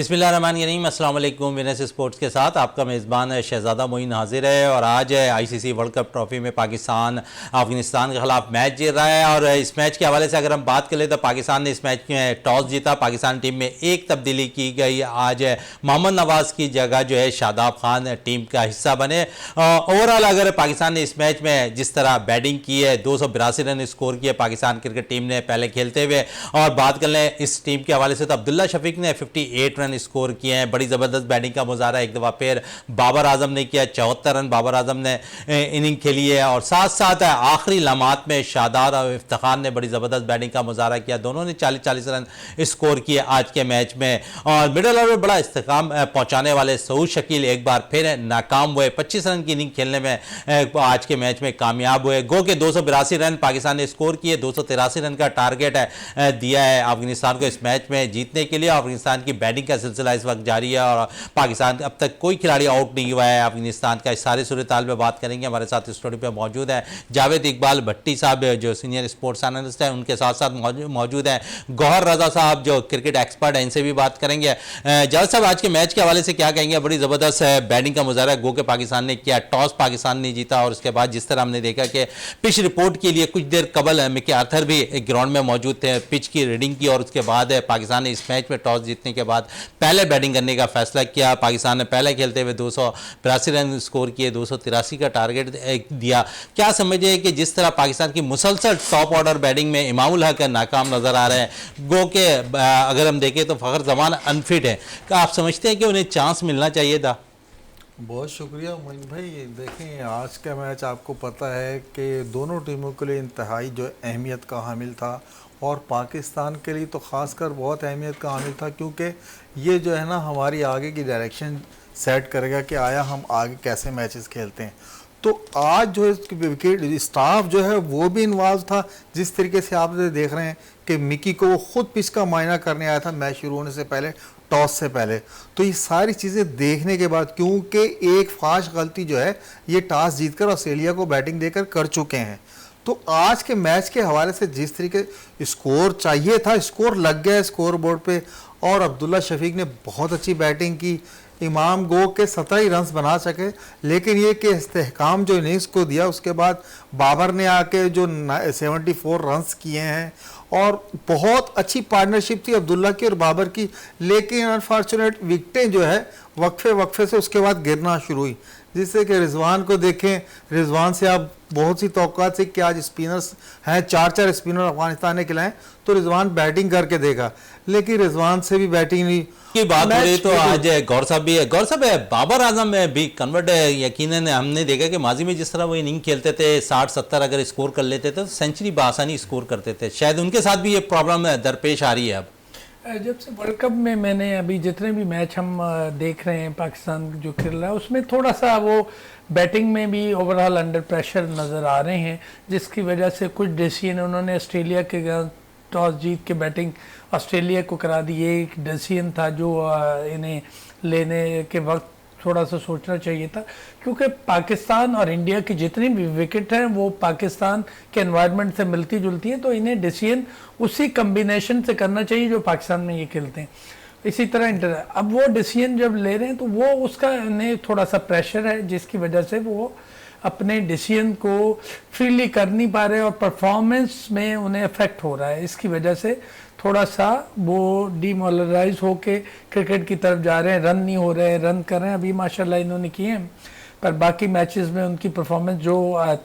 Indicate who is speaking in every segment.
Speaker 1: बिस्मिल्लाहिर्रहमानिर्रहीम, अस्सलाम वालेकुम। विनस स्पोर्ट्स के साथ आपका मेज़बान शहजादा मोइन हाजिर है। और आज आईसीसी वर्ल्ड कप ट्रॉफी में पाकिस्तान अफगानिस्तान के खिलाफ मैच जीत रहा है। और इस मैच के हवाले से अगर हम बात करें तो पाकिस्तान ने इस मैच में टॉस जीता। पाकिस्तान टीम में एक तब्दीली की गई। आज मोहम्मद नवाज़ की जगह जो है शादाब खान टीम का हिस्सा बने। ओवरऑल अगर पाकिस्तान ने इस मैच में जिस तरह बैटिंग की है, 282 रन स्कोर किए पाकिस्तान क्रिकेट टीम ने पहले खेलते हुए। और बात कर लें इस टीम के हवाले से तो अब्दुल्ला शफीक ने 58 रन स्कोर किए हैं। बड़ी ज़बरदस्त बैटिंग का मुजाहरा एक दफ़ा फिर बाबर आजम ने किया। 74 रन बाबर आजम ने इनिंग खेली है। और साथ साथ आखिरी लम्हात में शादार और इफ्तिखार ने बड़ी ज़बरदस्त बैटिंग का मुजाहरा किया। दोनों ने 40-40 रन स्कोर किए आज के मैच में। और मिडल ऑर्डर में बड़ा इस्तेकाम पहुंचाने वाले सऊद शकील एक बार फिर नाकाम हुए। 25 रन की इनिंग खेलने में आज के मैच में कामयाब हुए। गो के 282 रन पाकिस्तान ने स्कोर किए। 283 रन का टारगेट दिया है अफगानिस्तान को इस मैच में जीतने के लिए। अफगानिस्तान की बैटिंग का सिलसिला इस वक्त जारी है और पाकिस्तान अब तक कोई खिलाड़ी आउट नहीं हुआ है अफगानिस्तान का। इस सारे सूरत हाल में बात करेंगे। हमारे साथ स्टूडियो पे मौजूद है जावेद इकबाल भट्टी साहब जो सीनियर स्पोर्ट्स एनालिस्ट हैं, उनके साथ साथ मौजूद हैं गौहर रजा साहब जो क्रिकेट एक्सपर्ट हैं, इनसे भी बात करेंगे। जावेद साहब, आज के मैच के हवाले से क्या कहेंगे? बड़ी ज़बरदस्त बैटिंग का मुजाहरा गो के पाकिस्तान ने किया। टॉस पाकिस्तान ने जीता और उसके बाद जिस तरह हमने देखा कि पिच रिपोर्ट के लिए कुछ देर कबल मिकी आर्थर भी ग्राउंड में मौजूद थे, पिच की रीडिंग की। और उसके बाद पाकिस्तान ने इस मैच में टॉस जीतने के बाद पहले बैटिंग करने का फैसला किया। पाकिस्तान ने पहले खेलते हुए 282 रन स्कोर किए, 283 का टारगेट दिया। क्या समझे कि जिस तरह पाकिस्तान की मुसलसल टॉप ऑर्डर बैटिंग में इमामुल हक नाकाम नजर आ रहे हैं, गो के अगर हम देखें तो फखर जमान अनफिट है, क्या आप समझते हैं कि उन्हें चांस मिलना चाहिए था?
Speaker 2: बहुत शुक्रिया मोइन भाई। देखें, आज का मैच आपको पता है कि दोनों टीमों के लिए इंतहाई जो अहमियत का हामिल था और पाकिस्तान के लिए तो ख़ासकर बहुत अहमियत का हामिल था, क्योंकि ये जो है ना हमारी आगे की डायरेक्शन सेट करेगा कि आया हम आगे कैसे मैचेस खेलते हैं। तो आज जो है विकेट स्टाफ जो है वो भी इन्वॉल्व था। जिस तरीके से आप देख रहे हैं कि मिकी को वो खुद पिच का मायना करने आया था मैच शुरू होने से पहले, टॉस से पहले। तो ये सारी चीज़ें देखने के बाद, क्योंकि एक फाश गलती जो है ये टॉस जीतकर ऑस्ट्रेलिया को बैटिंग देकर कर चुके हैं, तो आज के मैच के हवाले से जिस तरीके स्कोर चाहिए था, स्कोर लग गया स्कोर बोर्ड पे। और अब्दुल्ला शफीक ने बहुत अच्छी बैटिंग की। इमाम गो के 17 ही रन्स बना सके, लेकिन ये कि इस्तेहकाम जो इनिंग्स को दिया उसके बाद बाबर ने आके जो 74 रन्स किए हैं। और बहुत अच्छी पार्टनरशिप थी अब्दुल्ला की और बाबर की, लेकिन अनफॉर्चुनेट विकटें जो है वक्फे से उसके बाद गिरना शुरू हुई। जिससे कि रिजवान को देखें, रिजवान से आप बहुत सी तौक़ात से कि आज स्पिनर्स हैं, 4 स्पिनर अफगानिस्तान ने खिलाएं तो रिजवान बैटिंग करके देगा, लेकिन रिजवान से भी बैटिंग नहीं
Speaker 1: की बात हो रही। तो आज गौर साहब भी है, गौर साहब है, बाबर आजम में भी कन्वर्ट है। यकीनन हमने देखा कि माजी में जिस तरह वो इनिंग खेलते थे 60-70 अगर स्कोर कर लेते थे तो सेंचुरी बआसानी स्कोर करते थे। शायद उनके साथ भी ये प्रॉब्लम दरपेश आ रही है। अब
Speaker 3: जब से वर्ल्ड कप में मैंने अभी जितने भी मैच हम देख रहे हैं पाकिस्तान जो खेल रहा है, उसमें थोड़ा सा वो बैटिंग में भी ओवरऑल अंडर प्रेशर नज़र आ रहे हैं, जिसकी वजह से कुछ डिसीजन उन्होंने ऑस्ट्रेलिया के टॉस जीत के बैटिंग ऑस्ट्रेलिया को करा दी। ये एक डिसीजन था जो इन्हें लेने के वक्त थोड़ा सा सोचना चाहिए था, क्योंकि पाकिस्तान और इंडिया की जितनी भी विकेट हैं वो पाकिस्तान के एनवायरनमेंट से मिलती जुलती हैं। तो इन्हें डिसीजन उसी कम्बिनेशन से करना चाहिए जो पाकिस्तान में ये खेलते हैं। इसी तरह अब वो डिसीजन जब ले रहे हैं तो वो उसका इन्हें थोड़ा सा प्रेशर है, जिसकी वजह से वो अपने डिसीजन को फ्रीली कर नहीं पा रहे और परफॉर्मेंस में उन्हें इफेक्ट हो रहा है। इसकी वजह से थोड़ा सा वो डीमोरलाइज होके क्रिकेट की तरफ जा रहे हैं। रन नहीं हो रहे हैं, रन कर रहे हैं अभी माशाल्लाह इन्होंने किए हैं, पर बाकी मैचेस में उनकी परफॉर्मेंस जो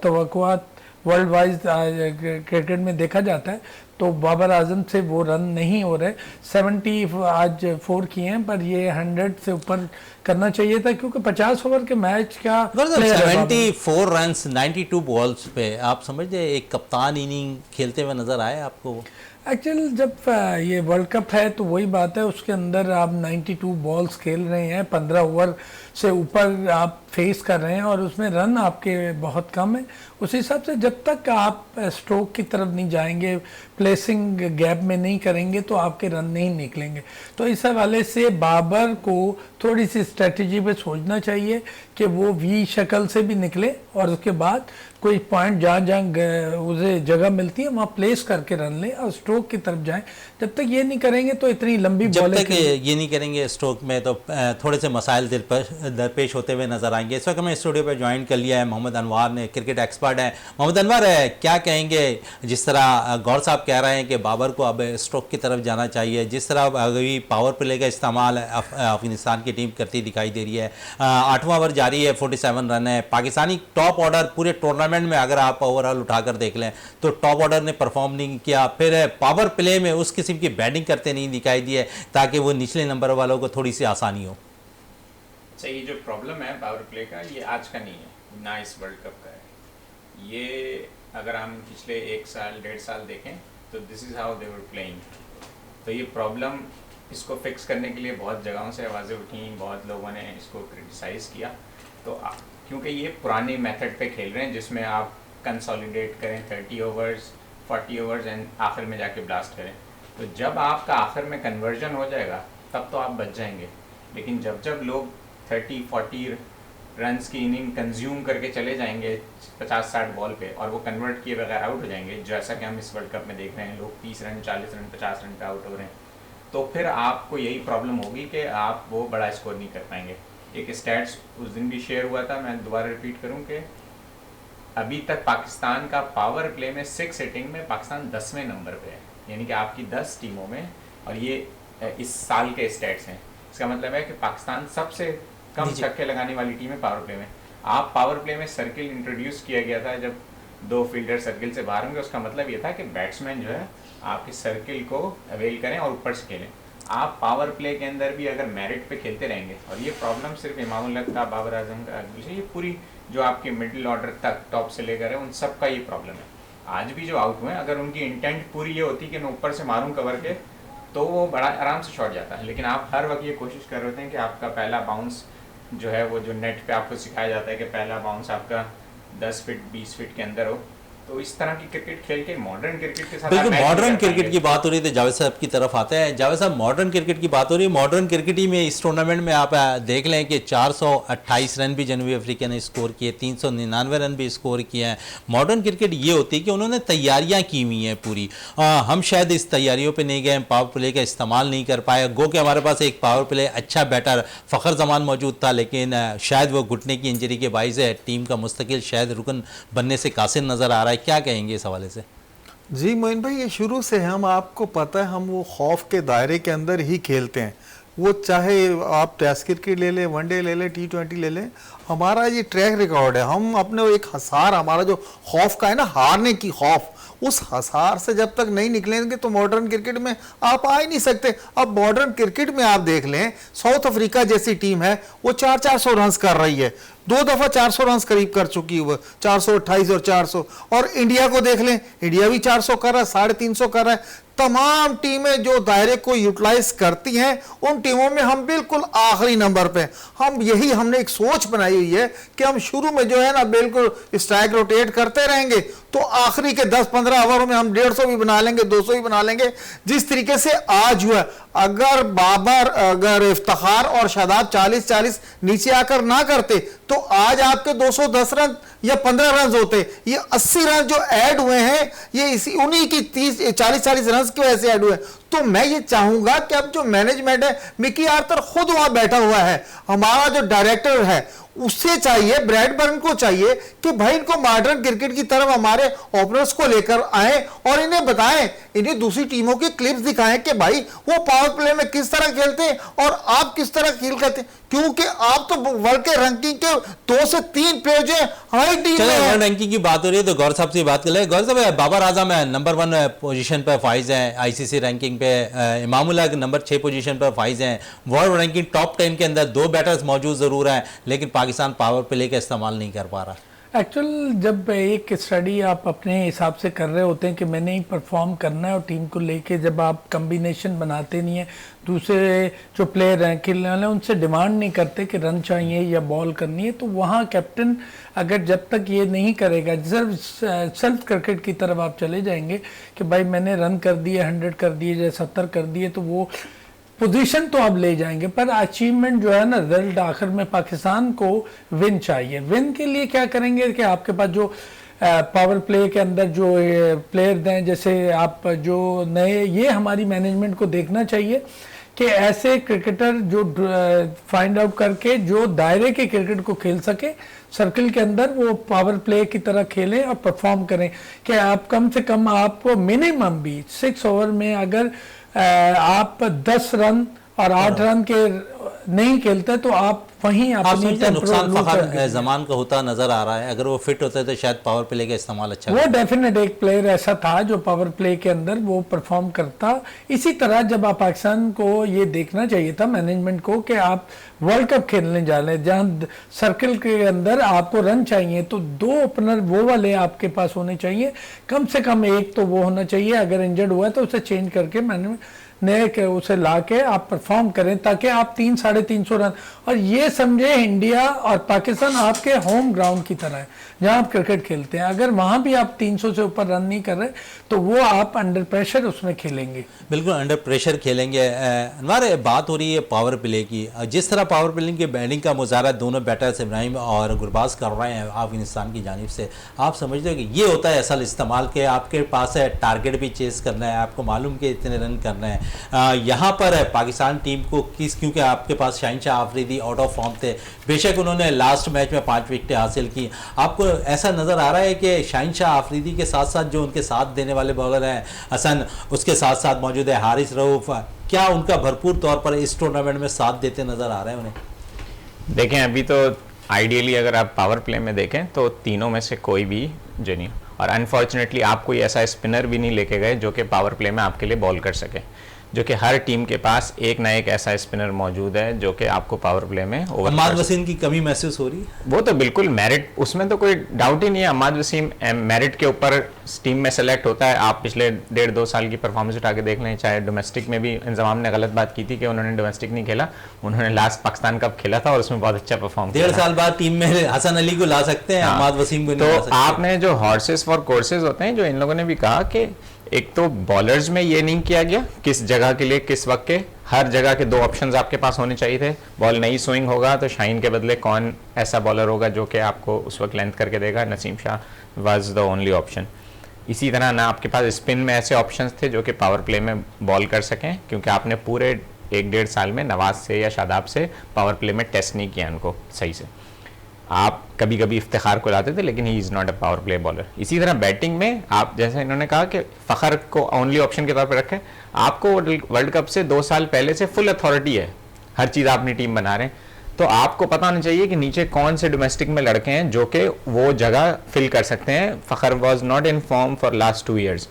Speaker 3: तवक्कुआत वर्ल्ड वाइज क्रिकेट में देखा जाता है तो बाबर आजम से वो रन नहीं हो रहे। 70 आज 4 किए हैं, पर ये 100 से ऊपर करना चाहिए था, क्योंकि 50 ओवर के मैच का
Speaker 1: 74 रन 92 बॉल्स पे आप समझते एक कप्तान इनिंग खेलते हुए नजर आए आपको?
Speaker 3: एक्चुअली जब ये वर्ल्ड कप है तो वही बात है, उसके अंदर आप 92 बॉल्स खेल रहे हैं, 15 ओवर से ऊपर आप फेस कर रहे हैं और उसमें रन आपके बहुत कम है। उस हिसाब से जब तक आप स्ट्रोक की तरफ नहीं जाएंगे, प्लेसिंग गैप में नहीं करेंगे तो आपके रन नहीं निकलेंगे। तो इस हवाले से बाबर को थोड़ी सी स्ट्रेटजी पे सोचना चाहिए कि वो वी शक्ल से भी निकले और उसके बाद कोई पॉइंट जहाँ उसे जगह मिलती है वहाँ प्लेस करके रन लें और स्ट्रोक की तरफ जाएं। जब तक ये नहीं करेंगे तो इतनी लंबी
Speaker 1: जब
Speaker 3: बॉलें
Speaker 1: तक ये नहीं करेंगे स्ट्रोक में तो थोड़े से मसाइल दरपेश होते हुए नजर आएंगे। इस वक्त हमें स्टूडियो पे ज्वाइन कर लिया है मोहम्मद अनवर ने, क्रिकेट एक्सपर्ट है। मोहम्मद अनवर क्या कहेंगे, जिस तरह गौर साहब कह रहे हैं कि बाबर को अब स्ट्रोक की तरफ जाना चाहिए, जिस तरह अभी पावर प्ले का इस्तेमाल अफगानिस्तान की टीम करती दिखाई दे रही है, 8वां ओवर जारी है, 47 रन है, पाकिस्तानी टॉप ऑर्डर पूरे टूर्नामेंट में अगर आप ओवरऑल उठाकर देख लें तो टॉप ऑर्डर ने परफॉर्म नहीं किया, फिर पावर प्ले में उस किस्म की बैटिंग करते नहीं दिखाई दिए ताकि वो निचले नंबर वालों को थोड़ी सी आसानी हो।
Speaker 4: अच्छा, ये जो प्रॉब्लम है पावर प्ले का, ये आज का नहीं है, ना इस वर्ल्ड कप का है। ये अगर हम पिछले 1 साल 1.5 साल देखें तो this is how they were playing. तो ये प्रॉब्लम, इसको फिक्स करने के लिए बहुत जगहों से आवाज़ें उठी, बहुत लोगों ने इसको क्रिटिसाइज़ किया। तो क्योंकि ये पुराने मेथड पे खेल रहे हैं जिसमें आप कंसोलिडेट करें 30 ओवर्स 40 ओवर्स एंड आखिर में जाके ब्लास्ट करें। तो जब आपका आखिर में कन्वर्जन हो जाएगा तब तो आप बच जाएंगे, लेकिन जब जब लोग 30-40 रन्स की इनिंग कंज्यूम करके चले जाएंगे 50-60 बॉल पे और वो कन्वर्ट किए बगैर आउट हो जाएंगे, जैसा कि हम इस वर्ल्ड कप में देख रहे हैं, लोग 30 रन 40 रन 50 रन पे आउट हो रहे हैं, तो फिर आपको यही प्रॉब्लम होगी कि आप वो बड़ा स्कोर नहीं कर पाएंगे। एक स्टैट्स उस दिन भी शेयर हुआ था, मैं दोबारा रिपीट करूं कि अभी तक पाकिस्तान का पावर प्ले में 6 हिटिंग में पाकिस्तान 10वें नंबर पे है, यानी कि आपकी 10 टीमों में, और ये इस साल के स्टैट्स हैं। इसका मतलब है कि पाकिस्तान सबसे कम छक्के लगाने वाली टीम है पावर प्ले में। आप पावर प्ले में सर्किल इंट्रोड्यूस किया गया था जब 2 फील्डर सर्किल से बाहर होंगे, उसका मतलब ये था कि बैट्समैन जो है आपके सर्किल को अवेल करें और ऊपर से खेलें। आप पावर प्ले के अंदर भी अगर मेरिट पे खेलते रहेंगे, और ये प्रॉब्लम सिर्फ इमामुल हक का, बाबर आजम का, ये पूरी जो आपके मिडिल ऑर्डर तक टॉप से लेकर है उन सब का ये प्रॉब्लम है। आज भी जो आउट हुए हैं, अगर उनकी इंटेंट पूरी ये होती कि मैं ऊपर से मारूं कवर के, तो वो बड़ा आराम से शॉट जाता है। लेकिन आप हर वक्त ये कोशिश कर रहे होते हैं कि आपका पहला बाउंस जो है वो जो नेट पे आपको सिखाया जाता है कि पहला बाउंस आपका 10 फीट 20 फीट के अंदर हो। तो इस तरह की क्रिकेट खेल के मॉडर्न क्रिकेट के साथ
Speaker 1: बिल्कुल मॉडर्न क्रिकेट की बात हो रही है तो जावेद साहब की तरफ आते हैं। जावेद साहब, मॉडर्न क्रिकेट की बात हो रही है, मॉडर्न क्रिकेट ही में इस टूर्नामेंट में आप देख लें कि 428 रन भी जनूबी अफ्रीका ने स्कोर किए, 399 रन भी स्कोर किए हैं। मॉडर्न क्रिकेट ये होती है कि उन्होंने तैयारियां की हुई हैं पूरी। हम शायद इस तैयारियों पर नहीं गए, पावर प्ले का इस्तेमाल नहीं कर पाए। गो कि हमारे पास एक पावर प्ले अच्छा बैटर फ़खर जमान मौजूद था, लेकिन शायद वो घुटने की इंजरी के बाइस है टीम का मुस्तकिल शायद रुकन बनने से कासिर नज़र आ रहा है। क्या कहेंगे इस हवाले से?
Speaker 2: जी मोइन भाई, ये शुरू से हम, आपको पता है, हम वो खौफ के दायरे के अंदर ही खेलते हैं। वो चाहे आप टेस्ट क्रिकेट ले लें, वनडे ले लें, T20 ले लें, हमारा ये ट्रैक रिकॉर्ड है। हम अपने एक हसार, हमारा जो खौफ का है ना, हारने की खौफ, उस हसार से जब तक नहीं निकलेंगे तो मॉडर्न क्रिकेट में आप आ ही नहीं सकते। अब मॉडर्न क्रिकेट में आप देख लें, साउथ अफ्रीका जैसी टीम है, वो 400 रन कर रही है, 2 दफा 400 रन करीब कर चुकी है वो, 428 और 400। और इंडिया को देख लें, इंडिया भी 400 कर रहा है, 350 कर रहा है। तमाम टीमें जो दायरे को यूटिलाइज करती हैं, उन टीमों में हम बिल्कुल आखिरी नंबर पे। हमने एक सोच बनाई हुई है कि हम शुरू में जो है ना बिल्कुल स्ट्राइक रोटेट करते रहेंगे, तो आखिरी के 10-15 ओवरों में हम 150 भी बना लेंगे, 200 भी बना लेंगे। जिस तरीके से आज हुआ, अगर बाबर, अगर इफ्तिखार और शादाब 40-40 नीचे आकर ना करते तो आज आपके 210 रन या 15 रन होते। ये 80 रन जो ऐड हुए हैं, ये इसी उन्हीं की 40-40 रन की वजह से ऐड हुए। तो मैं ये चाहूंगा कि अब जो मैनेजमेंट है, मिकी आर्थर खुद वहां बैठा हुआ है, हमारा जो डायरेक्टर है उससे चाहिए, ब्रैडबर्न को चाहिए कि भाई इनको मॉडर्न क्रिकेट की तरफ हमारे ओपनर्स को लेकर आए और इन्हें बताएं, इन्हें दूसरी टीमों की क्लिप्स दिखाएं कि भाई वो पावर प्ले में किस तरह खेलते हैं और आप किस तरह खेल करते हैं। क्योंकि आप तो वर्ल्ड के रैंकिंग के 2 से 3 प्लेयर जो है हमारी टीम में
Speaker 1: वर्ल्ड रैंकिंग की बात हो रही है तो गौर साहब से बात कर ले। गौर साहब, बाबर आजम है नंबर 1 पोजीशन पर फाइज हैं आईसीसी रैंकिंग पे, इमामुल हक नंबर 6 पोजीशन पर फाइज हैं। वर्ल्ड रैंकिंग टॉप 10 के अंदर 2 बैटर्स मौजूद जरूर हैं, लेकिन पाकिस्तान पावर प्ले का इस्तेमाल नहीं कर पा रहा।
Speaker 3: एक्चुअल जब एक स्टडी आप अपने हिसाब से कर रहे होते हैं कि मैंने ही परफॉर्म करना है और टीम को लेके जब आप कम्बिनेशन बनाते नहीं हैं, दूसरे जो प्लेयर हैं खेलने वाले उनसे डिमांड नहीं करते कि रन चाहिए या बॉल करनी है, तो वहाँ कैप्टन अगर जब तक ये नहीं करेगा, सेल्फ क्रिकेट की तरफ आप चले जाएंगे कि भाई मैंने रन कर दिए, 100 कर दिए या 70 कर दिए, तो वो पोजीशन तो आप ले जाएंगे, पर अचीवमेंट जो है ना, रिजल्ट आखिर में पाकिस्तान को विन चाहिए। विन के लिए क्या करेंगे कि आपके पास जो पावर प्ले के अंदर जो प्लेयर दें, जैसे आप जो नए, ये हमारी मैनेजमेंट को देखना चाहिए कि ऐसे क्रिकेटर जो फाइंड आउट करके जो दायरे के क्रिकेट को खेल सके, सर्कल के अंदर वो पावर प्ले की तरह खेलें और परफॉर्म करें। कि आप कम से कम आपको मिनिमम भी 6 ओवर में अगर आप 10 रन और 8 रन के नहीं खेलते तो आप वहीं
Speaker 1: आप
Speaker 3: अपनी
Speaker 1: समझते हैं नुकसान
Speaker 3: टेम्पो
Speaker 1: फखर जमान का होता नजर आ रहा है। अगर वो फिट होते तो शायद पावर प्ले का इस्तेमाल अच्छा
Speaker 3: वो डेफिनेट एक प्लेयर ऐसा था जो पावर प्ले के अंदर वो परफॉर्म करता। इसी तरह जब आप पाकिस्तान को ये देखना चाहिए था मैनेजमेंट को कि आप वर्ल्ड कप खेलने जा रहे हैं जहाँ सर्कल के अंदर आपको रन चाहिए, तो 2 ओपनर वो वाले आपके पास होने चाहिए, कम से कम एक तो वो होना चाहिए। अगर इंजर्ड हुआ है तो उसे चेंज करके मैंने नए के उसे ला के आप परफॉर्म करें ताकि आप 300-350 रन, और ये समझे इंडिया और पाकिस्तान आपके होम ग्राउंड की तरह है जहां आप क्रिकेट खेलते हैं। अगर वहां भी आप 300 से ऊपर रन नहीं कर रहे तो वो आप अंडर प्रेशर उसमें खेलेंगे।
Speaker 1: बिल्कुल अंडर प्रेशर खेलेंगे। अनवर, बात हो रही है पावर प्ले की। जिस तरह पावर प्ले की बैटिंग का मुजाहरा दोनों बैटर्स इब्राहिम और गुरबाज कर रहे हैं अफगानिस्तान की जानिब से, आप समझते हो कि ये होता है असल इस्तेमाल के आपके पास है टारगेट भी चेस करना है, आपको मालूम कि इतने रन करना है। यहाँ पर पाकिस्तान टीम को क्योंकि आपके पास Shaheen Shah Afridi out of form थे, बेशक उन्होंने लास्ट मैच में 5 विकेटें हासिल की, आपको ऐसा नज़र आ रहा है कि शाहिनशाह आफरीदी के साथ साथ जो उनके साथ देने वाले बॉलर हैं हसन, उसके साथ साथ मौजूद है हारिस रऊफ, क्या उनका भरपूर तौर पर इस टूर्नामेंट में साथ देते नज़र आ रहे हैं उन्हें?
Speaker 4: देखें, अभी तो आइडियली अगर आप पावर प्ले में देखें तो तीनों में से कोई भी जो नहीं, और अनफॉर्चुनेटली आप कोई ऐसा स्पिनर भी नहीं लेके गए जो कि पावर प्ले में आपके लिए बॉल कर सके, जो कि हर टीम के पास एक ना एक ऐसा स्पिनर मौजूद है जो कि आपको पावर प्ले में ओवर।
Speaker 1: अम्माद वसीम की कमी महसूस हो रही है?
Speaker 4: वो तो बिल्कुल मेरिट, उसमें तो कोई डाउट ही नहीं है। अम्माद वसीम मेरिट के ऊपर टीम में सेलेक्ट होता है। आप पिछले 1.5-2 साल की परफॉर्मेंस उठा के देख लें, चाहे डोमेस्टिक में भी इंतजाम ने गलत बात की थी कि उन्होंने डोमेस्टिक नहीं खेला, उन्होंने लास्ट पाकिस्तान कप खेला था और उसमें बहुत अच्छा परफॉर्म किया।
Speaker 1: 1.5 साल बाद टीम में हसन अली को ला सकते हैं, अम्माद वसीम को नहीं ला सकते।
Speaker 4: तो आपने जो हॉर्सेस फॉर कोर्सेज होते हैं, जो इन लोगों ने भी कहा कि एक तो बॉलर्स में ये नहीं किया गया किस जगह के लिए किस वक्त के, हर जगह के 2 ऑप्शंस आपके पास होने चाहिए थे। बॉल नहीं स्विंग होगा तो शाहीन के बदले कौन ऐसा बॉलर होगा जो कि आपको उस वक्त लेंथ करके देगा, Naseem Shah was the only option. इसी तरह ना आपके पास स्पिन में ऐसे ऑप्शंस थे जो कि पावर प्ले में बॉल कर सकें, क्योंकि आपने पूरे 1-1.5 साल में नवाज से या शादाब से पावर प्ले में टेस्ट नहीं किया उनको सही से। आप कभी कभी इफ्तिखार को लाते थे लेकिन he is not a power play bowler. इसी तरह बैटिंग में आप, जैसे इन्होंने कहा कि फ़खर को ओनली ऑप्शन के तौर पर रखें, आपको वर्ल्ड कप से 2 साल पहले से फुल अथॉरिटी है, हर चीज़ अपनी टीम बना रहे हैं, तो आपको पता होना चाहिए कि नीचे कौन से डोमेस्टिक में लड़के हैं जो कि वो जगह फिल कर सकते हैं। Fakhar was not in form for last 2 years,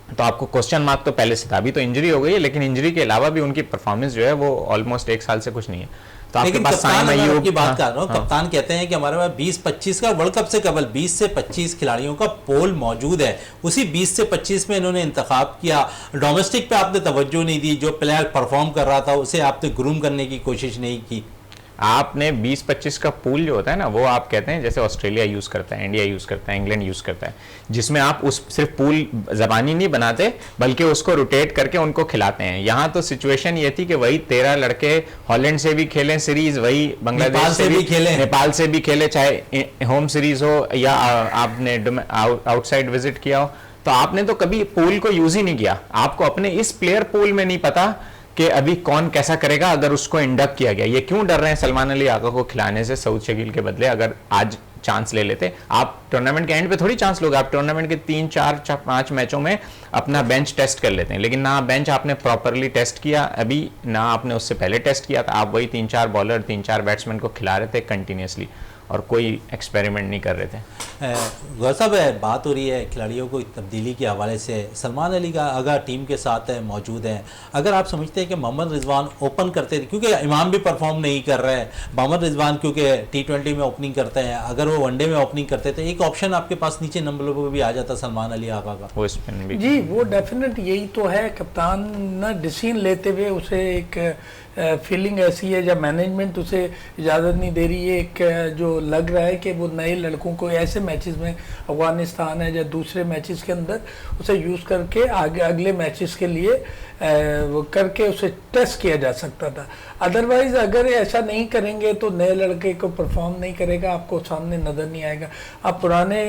Speaker 4: तो आपको क्वेश्चन मार्क तो पहले से था। अभी तो इंजरी हो गई है, लेकिन इंजरी के अलावा भी उनकी परफॉर्मेंस जो है वो ऑलमोस्ट 1 साल से कुछ नहीं है। तो आपके पास
Speaker 1: कप्तान की बात कर रहा हूँ, कप्तान कहते हैं कि हमारे पास 20-25 का वर्ल्ड कप से कबल 20 से 25 खिलाड़ियों का पोल मौजूद है, उसी 20 से 25 में इन्होंने इंतखाब किया। डोमेस्टिक पे आपने तवज्जो नहीं दी, जो प्लेयर परफॉर्म कर रहा था उसे आपने ग्रूम करने की कोशिश नहीं की।
Speaker 4: आपने 20-25 का पूल जो होता है ना, वो आप कहते हैं जैसे ऑस्ट्रेलिया यूज़ करता है, इंडिया यूज़ करता है, इंग्लैंड यूज़ करता है, जिसमें आप उस सिर्फ पूल ज़बानी नहीं बनाते बल्कि उसको रोटेट करके उनको खिलाते हैं। यहाँ तो सिचुएशन ये थी कि वही 13 लड़के हॉलैंड से भी खेलें सीरीज़, वही बांग्लादेश से भी खेले, नेपाल से भी खेले, चाहे होम सीरीज़ हो या आपने आउटसाइड विजिट किया हो, तो आपने तो कभी पूल को यूज़ ही नहीं किया। आपको अपने इस प्लेयर पूल में नहीं पता कि अभी कौन कैसा करेगा अगर उसको इंडक्ट किया गया। ये क्यों डर रहे हैं सलमान अली आगा को खिलाने से सऊद शकील के बदले? अगर आज चांस ले लेते, आप टूर्नामेंट के एंड पे थोड़ी चांस लोगे, आप टूर्नामेंट के 3-4-5 मैचों में अपना बेंच टेस्ट कर लेते हैं, लेकिन ना बेंच आपने प्रॉपरली टेस्ट किया अभी, ना आपने उससे पहले टेस्ट किया था। आप वही 3-4 बॉलर 3-4 बैट्समैन को खिला रहे थे कंटिन्यूसली और कोई एक्सपेरिमेंट नहीं कर रहे थे।
Speaker 1: गौर साहब, बात हो रही है खिलाड़ियों को तब्दीली के हवाले से। सलमान अली का अगर टीम के साथ मौजूद है, अगर आप समझते हैं कि मोहम्मद रिजवान ओपन करते थे, क्योंकि इमाम भी परफॉर्म नहीं कर रहे हैं, मोहम्मद रिजवान क्योंकि T20 में ओपनिंग करते हैं, अगर वो वनडे में ओपनिंग करते थे, एक ऑप्शन आपके पास नीचे नंबरों पर भी आ जाता सलमान अली आगा का।
Speaker 4: वो स्पिन भी
Speaker 3: जी, वो डेफिनेट यही तो है, कप्तान ना डिसीजन लेते हुए उसे एक फीलिंग ऐसी है, जब मैनेजमेंट उसे इजाज़त नहीं दे रही है, एक जो लग रहा है कि वो नए लड़कों को ऐसे मैचेस में, अफगानिस्तान है या दूसरे मैचेस के अंदर उसे यूज़ करके आगे अगले मैचेस के लिए वो करके उसे टेस्ट किया जा सकता था। अदरवाइज़ अगर ऐसा नहीं करेंगे तो नए लड़के को परफॉर्म नहीं करेगा, आपको सामने नज़र नहीं आएगा। आप पुराने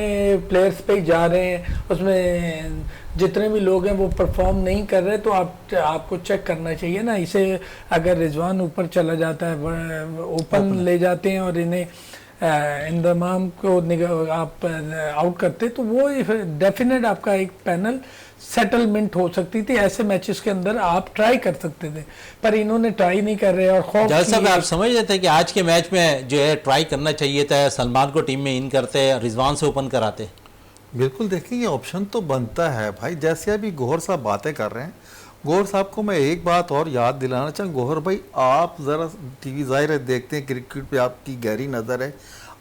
Speaker 3: प्लेयर्स पे ही जा रहे हैं, उसमें जितने भी लोग हैं वो परफॉर्म नहीं कर रहे, तो आपको चेक करना चाहिए ना। इसे अगर रिजवान ऊपर चला जाता है, ओपन ले जाते हैं और इन्हें इंदमाम को आप आउट करते, तो वो डेफिनेट आपका एक पैनल सेटलमेंट हो सकती थी। ऐसे मैचेस के अंदर आप ट्राई कर सकते थे, पर इन्होंने ट्राई नहीं कर रहे। और खौफ
Speaker 1: साहब, आप समझ रहे थे कि आज के मैच में जो है ट्राई करना चाहिए था, सलमान को टीम में इन करते, रिजवान से ओपन कराते?
Speaker 2: बिल्कुल, देखिए ये ऑप्शन तो बनता है भाई। जैसे अभी गौहर साहब बातें कर रहे हैं, गौहर साहब को मैं एक बात और याद दिलाना चाहूँ। गौहर भाई, आप ज़रा टीवी ज़ाहिर है देखते हैं, क्रिकेट पे आपकी गहरी नज़र है,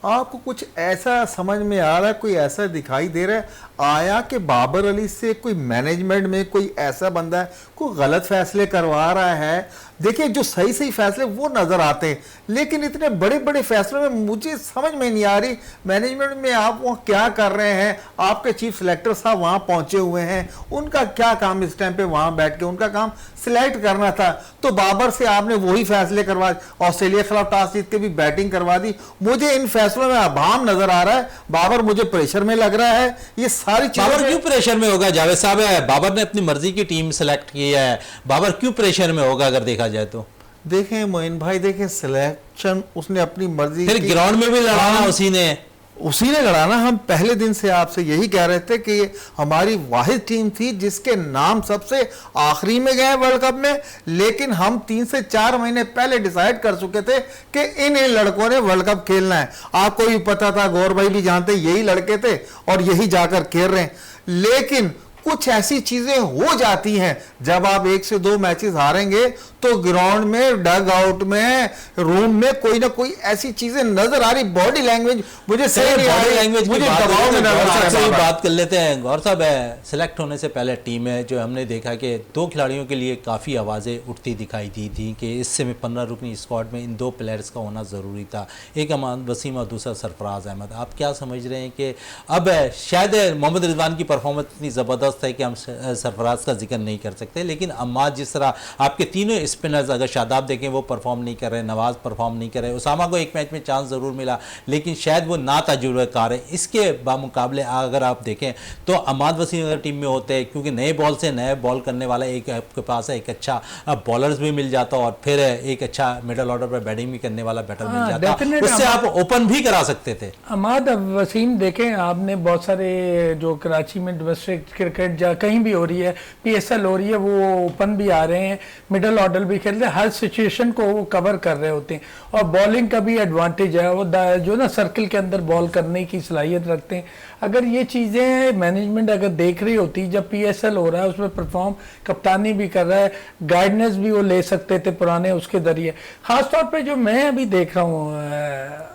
Speaker 2: आपको कुछ ऐसा समझ में आ रहा है, कोई ऐसा दिखाई दे रहा है आया कि बाबर अली से कोई मैनेजमेंट में कोई ऐसा बंदा है कोई गलत फैसले करवा रहा है? देखिए जो सही सही फैसले वो नज़र आते हैं, लेकिन इतने बड़े बड़े फैसलों में मुझे समझ में नहीं आ रही मैनेजमेंट में आप वहाँ क्या कर रहे हैं। आपके चीफ सेलेक्टर साहब वहाँ पहुँचे हुए हैं, उनका क्या काम इस टाइम पे वहाँ बैठ के, उनका काम सिलेक्ट करना था। तो बाबर से आपने वही फैसले करवा, ऑस्ट्रेलिया के खिलाफ टॉस जीत के भी बैटिंग करवा दी। मुझे इन फैसलों में अभाव नजर आ रहा है। बाबर मुझे प्रेशर में लग रहा है। ये सारी चीजें
Speaker 1: बाबर क्यों प्रेशर में होगा जावेद साहब? बाबर ने अपनी मर्जी की टीम सेलेक्ट की है, बाबर क्यों प्रेशर में होगा अगर देखा जाए तो?
Speaker 2: देखें मोइन भाई, देखें सिलेक्शन उसने अपनी मर्जी,
Speaker 1: फिर ग्राउंड में भी लड़ाना उसी ने लड़ाना। हम पहले दिन से आपसे यही कह रहे थे कि हमारी वाहिद टीम थी जिसके नाम सबसे आखिरी में गए वर्ल्ड कप में, लेकिन हम 3 से 4 महीने पहले डिसाइड कर चुके थे कि इन लड़कों ने वर्ल्ड कप खेलना है। आपको भी पता था, गौर भाई भी जानते, यही लड़के थे और यही जाकर खेल रहे हैं। लेकिन कुछ ऐसी चीजें हो जाती हैं, जब आप 1 से 2 मैचेस हारेंगे तो ग्राउंड में, डग आउट में, रूम में कोई ना कोई ऐसी चीजें नजर आ रही। बॉडी लैंग्वेज मुझे सही नहीं आ रही, लैंग्वेज
Speaker 2: मुझे दबाव में नजर आ रहा है।
Speaker 1: बात कर लेते हैं गौर साहब। सेलेक्ट होने से पहले टीम है जो हमने देखा कि 2 खिलाड़ियों के लिए काफ़ी आवाज़ें उठती दिखाई दी थी कि इससे में 15 रुकनी स्क्वाड में इन 2 प्लेयर्स का होना ज़रूरी था, एक अमान वसीम और दूसरा सरफराज अहमद। आप क्या समझ रहे हैं कि अब शायद मोहम्मद रिजवान की परफॉर्मेंस इतनी ज़बरदस्त है कि हम सरफराज का जिक्र नहीं कर सकते, लेकिन अम्माद जिस तरह आपके तीनों स्पिनर्स, अगर शादाब देखें वो परफॉर्म नहीं कर रहे, नवाज परफॉर्म नहीं कर रहे, उसामा को एक मैच में चांस ज़रूर मिला लेकिन शायद वो ना तजुर्बेकार है। इसके बामुकाबले अगर आप देखें तो अम्माद वसीम अगर टीम में होते हैं, क्योंकि नए बॉल से नए बॉल करने वाला एक आपके पास है, एक अच्छा बॉलर्स भी मिल जाता और फिर एक अच्छा मिडल ऑर्डर पर बैटिंग भी करने वाला बैटर मिल जाता, उससे आप ओपन भी करा सकते थे।
Speaker 3: अम्माद वसीम देखें, आपने बहुत सारे जो कराची में डोमेस्टिक क्रिकेट या कहीं भी हो रही है, PSL हो रही है, वो ओपन भी आ रहे हैं, मिडल ऑर्डर भी खेल रहे हैं, हर सिचुएशन को वो कवर कर रहे होते हैं और बॉलिंग का भी एडवांटेज है, वो जो ना सर्कल के अंदर बॉल करने की सलाहियत रखते हैं। अगर ये चीज़ें मैनेजमेंट अगर देख रही होती, जब PSL हो रहा है उसमें परफॉर्म, कप्तानी भी कर रहा है, गाइडेंस भी वो ले सकते थे पुराने उसके जरिए। ख़ासतौर पे जो मैं अभी देख रहा हूँ